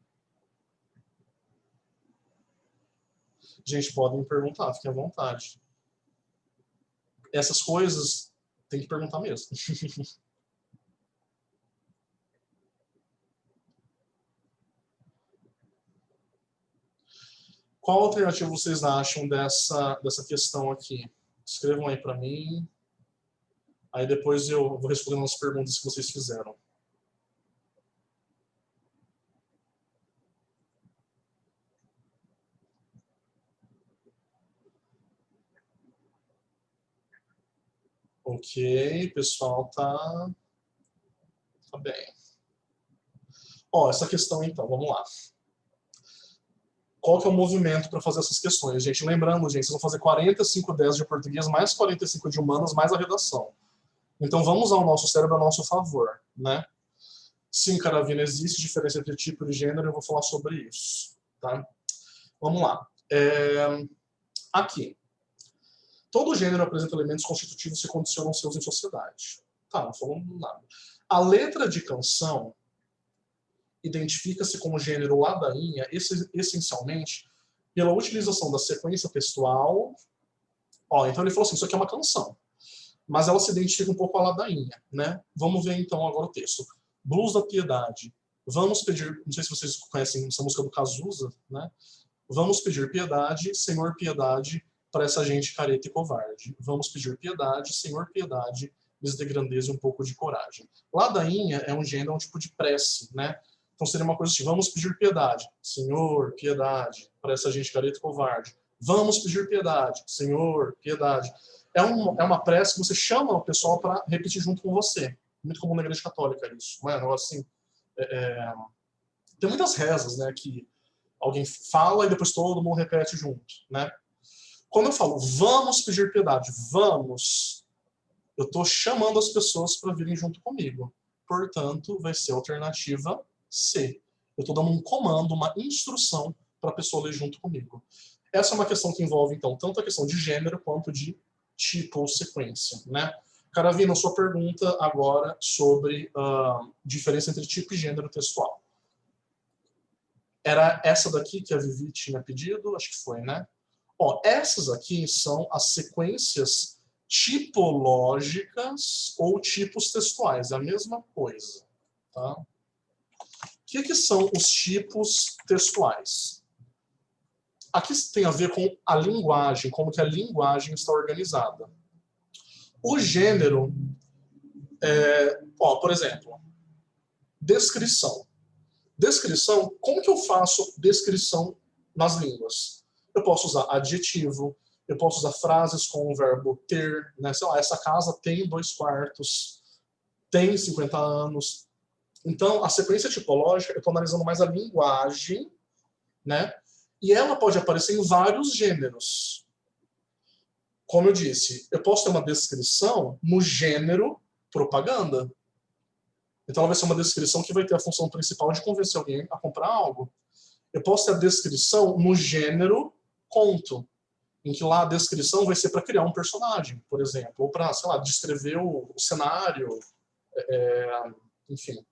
Gente, podem me perguntar, fiquem à vontade. Essas coisas tem que perguntar mesmo. Qual alternativa vocês acham dessa questão aqui? Escrevam aí para mim. Aí depois eu vou respondendo as perguntas que vocês fizeram. Ok, pessoal, tá bem. Ó, essa questão então, vamos lá. Qual que é o movimento para fazer essas questões? Gente, lembrando, gente, vocês vão fazer 45/10 de português, mais 45 de humanas, mais a redação. Então vamos usar o nosso cérebro a nosso favor, né? Sim, Caravina, existe diferença entre tipo e gênero, eu vou falar sobre isso, tá? Vamos lá. Aqui. Todo gênero apresenta elementos constitutivos que condicionam seus em sociedade. Tá, não falando nada. A letra de canção identifica-se como gênero ladainha essencialmente pela utilização da sequência textual. Ó, então ele falou assim, isso aqui é uma canção, mas ela se identifica um pouco com a ladainha, né? Vamos ver então agora o texto. Blues da Piedade. Vamos pedir, não sei se vocês conhecem essa música do Cazuza, né? Vamos pedir piedade, Senhor, piedade, para essa gente careta e covarde. Vamos pedir piedade, Senhor, piedade, lhes dê grandeza e um pouco de coragem. Ladainha é um gênero, um tipo de prece, né? Então seria uma coisa assim, vamos pedir piedade, Senhor, piedade, para essa gente careta e covarde. Vamos pedir piedade, Senhor, piedade. É uma prece que você chama o pessoal para repetir junto com você. Muito comum na igreja católica isso, não é? Um negócio assim, tem muitas rezas, né, que alguém fala e depois todo mundo repete junto, né? Quando eu falo, vamos pedir piedade, vamos, eu estou chamando as pessoas para virem junto comigo. Portanto, vai ser a alternativa C. Eu estou dando um comando, uma instrução para a pessoa ler junto comigo. Essa é uma questão que envolve, então, tanto a questão de gênero quanto de tipo ou sequência, né? Caravina, sua pergunta agora sobre a diferença entre tipo e gênero textual. Era essa daqui que a Vivi tinha pedido? Acho que foi, né? Ó, essas aqui são as sequências tipológicas ou tipos textuais. É a mesma coisa. Tá? O que são os tipos textuais? Aqui tem a ver com a linguagem, como que a linguagem está organizada. O gênero, por exemplo, Descrição. Descrição, como que eu faço descrição nas línguas? Eu posso usar adjetivo, eu posso usar frases com o verbo ter, né? Sei lá, essa casa tem 2 quartos, tem 50 anos. Então, a sequência tipológica, eu estou analisando mais a linguagem, né? E ela pode aparecer em vários gêneros. Como eu disse, eu posso ter uma descrição no gênero propaganda. Então, ela vai ser uma descrição que vai ter a função principal de convencer alguém a comprar algo. Eu posso ter a descrição no gênero conto, em que lá a descrição vai ser para criar um personagem, por exemplo, ou para, sei lá, descrever o cenário, enfim.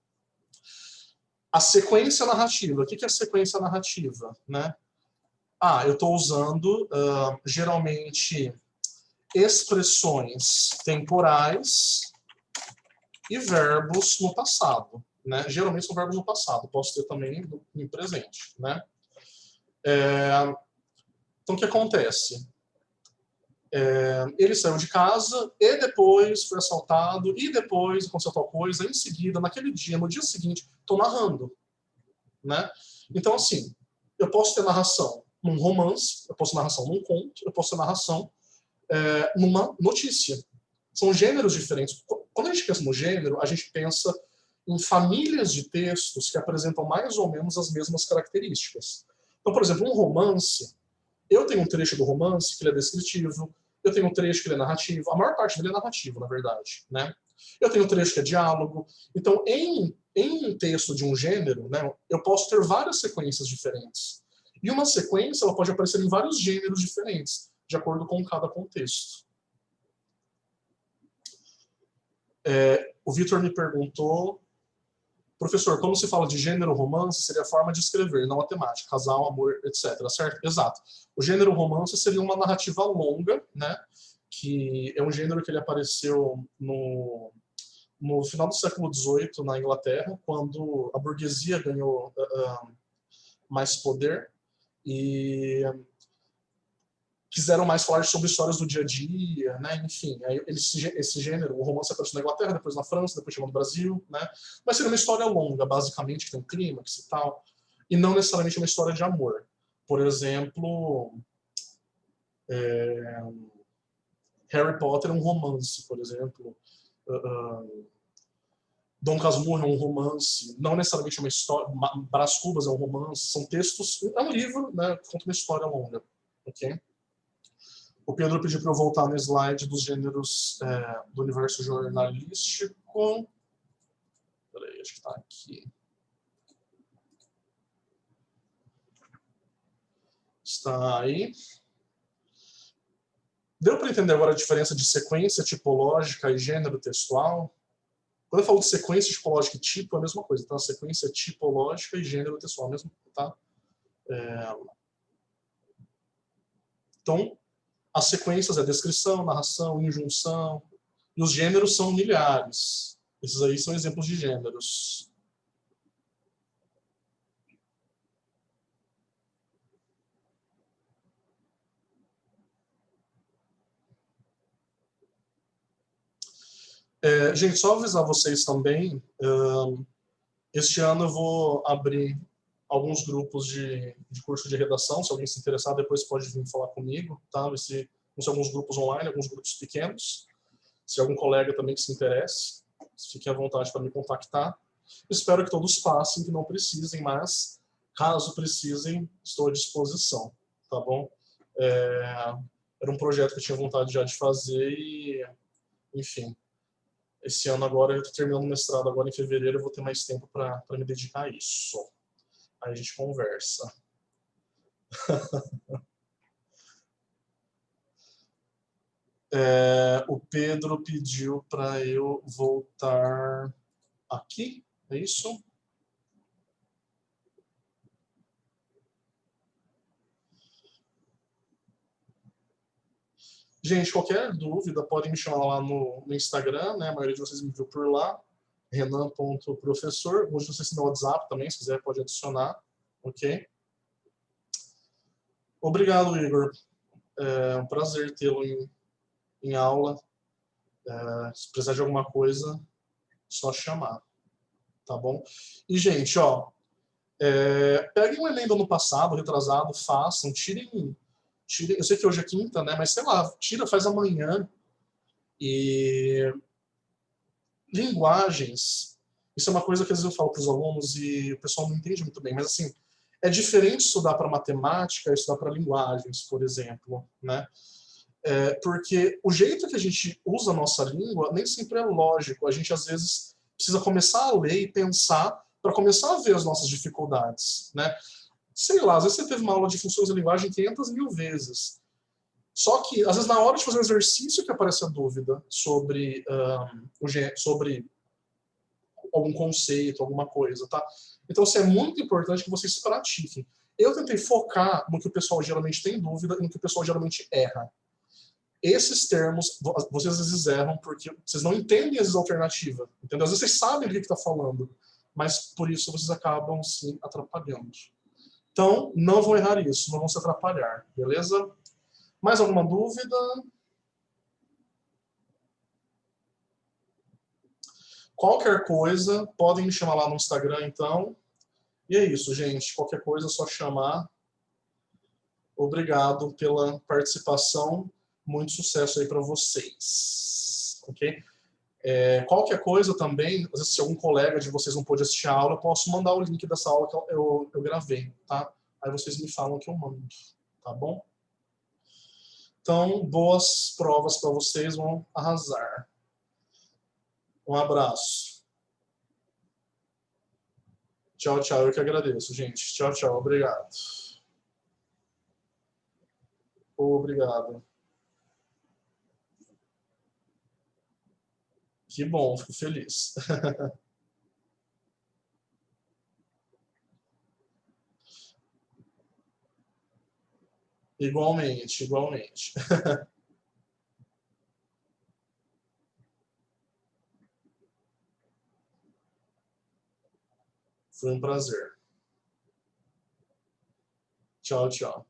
A sequência narrativa. O que é a sequência narrativa, né? Eu estou usando, geralmente, expressões temporais e verbos no passado, né? Geralmente são verbos no passado, posso ter também no presente, né? Então, o que acontece? Ele saiu de casa e depois foi assaltado e depois aconteceu tal coisa, em seguida, naquele dia, no dia seguinte, estou narrando, né? Então, assim, eu posso ter narração num romance, eu posso ter narração num conto, eu posso ter narração numa notícia. São gêneros diferentes. Quando a gente pensa no gênero, a gente pensa em famílias de textos que apresentam mais ou menos as mesmas características. Então, por exemplo, um romance, eu tenho um trecho do romance que ele é descritivo, eu tenho um trecho que ele é narrativo, a maior parte dele é narrativo, na verdade, né? Eu tenho um trecho que é diálogo. Então, em um texto de um gênero, né, eu posso ter várias sequências diferentes. E uma sequência ela pode aparecer em vários gêneros diferentes, de acordo com cada contexto. O Vitor me perguntou, professor, quando se fala de gênero romance, seria a forma de escrever, não a temática, casal, amor, etc. Certo? Exato. O gênero romance seria uma narrativa longa, né? Que é um gênero que ele apareceu no final do século XVIII na Inglaterra, quando a burguesia ganhou mais poder e quiseram mais falar sobre histórias do dia a dia, né? Enfim, aí esse gênero, o romance apareceu na Inglaterra, depois na França, depois chegou no Brasil, né? Mas seria uma história longa, basicamente, que tem um clímax e tal, e não necessariamente uma história de amor. Por exemplo, Harry Potter é um romance, por exemplo. Dom Casmurro é um romance, não necessariamente uma história. Brás Cubas é um romance, são textos. É um livro, né? Que conta uma história longa, ok? O Pedro pediu para eu voltar no slide dos gêneros do universo jornalístico. Peraí, acho que está aqui. Está aí. Deu para entender agora a diferença de sequência tipológica e gênero textual? Quando eu falo de sequência tipológica e tipo, é a mesma coisa, tá? Sequência tipológica e gênero textual, mesmo, tá? Então, as sequências é descrição, narração, injunção, e os gêneros são milhares. Esses aí são exemplos de gêneros. Gente, só avisar vocês também, este ano eu vou abrir alguns grupos de curso de redação, se alguém se interessar, depois pode vir falar comigo, tá? Vão ser alguns grupos online, alguns grupos pequenos. Se algum colega também que se interesse, fique à vontade para me contactar. Espero que todos passem, que não precisem, mas caso precisem, estou à disposição, tá bom? Era um projeto que eu tinha vontade já de fazer e, enfim, esse ano agora, eu estou terminando o mestrado agora em fevereiro, eu vou ter mais tempo para me dedicar a isso. Aí a gente conversa. O Pedro pediu para eu voltar aqui, é isso? Gente, qualquer dúvida, podem me chamar lá no Instagram, né? A maioria de vocês me viu por lá, renan.professor. Hoje vocês têm meu WhatsApp também, se quiser pode adicionar, ok? Obrigado, Igor. É um prazer tê-lo em aula. Se precisar de alguma coisa, só chamar. tá bom? E, gente, ó, peguem um Enem do ano passado, retrasado, façam, tirem, eu sei que hoje é quinta, né, mas sei lá, tira, faz amanhã. E linguagens, isso é uma coisa que às vezes eu falo para os alunos e o pessoal não entende muito bem, mas assim, é diferente estudar para matemática e estudar para linguagens, por exemplo, né? Porque o jeito que a gente usa a nossa língua nem sempre é lógico. A gente, às vezes, precisa começar a ler e pensar para começar a ver as nossas dificuldades, né? Sei lá, às vezes você teve uma aula de funções de linguagem 500 mil vezes. Só que, às vezes, na hora de fazer um exercício que aparece a dúvida sobre algum conceito, alguma coisa, tá? Então, assim, é muito importante que vocês pratiquem. Eu tentei focar no que o pessoal geralmente tem dúvida e no que o pessoal geralmente erra. Esses termos, vocês às vezes erram porque vocês não entendem as alternativas, entendeu? Às vezes vocês sabem do que está falando, mas por isso vocês acabam se atrapalhando. Então, não vão errar isso, não vão se atrapalhar, beleza? Mais alguma dúvida? Qualquer coisa, podem me chamar lá no Instagram, então. E é isso, gente. Qualquer coisa é só chamar. Obrigado pela participação. Muito sucesso aí para vocês. Ok? Qualquer coisa também, às vezes se algum colega de vocês não pôde assistir a aula, eu posso mandar o link dessa aula que eu gravei, tá? Aí vocês me falam que eu mando, tá bom? Então, boas provas para vocês, vão arrasar. Um abraço. Tchau, tchau. Eu que agradeço, gente. Tchau, tchau. Obrigado. Obrigado. Que bom, fico feliz. Igualmente, igualmente. Foi um prazer. Tchau, tchau.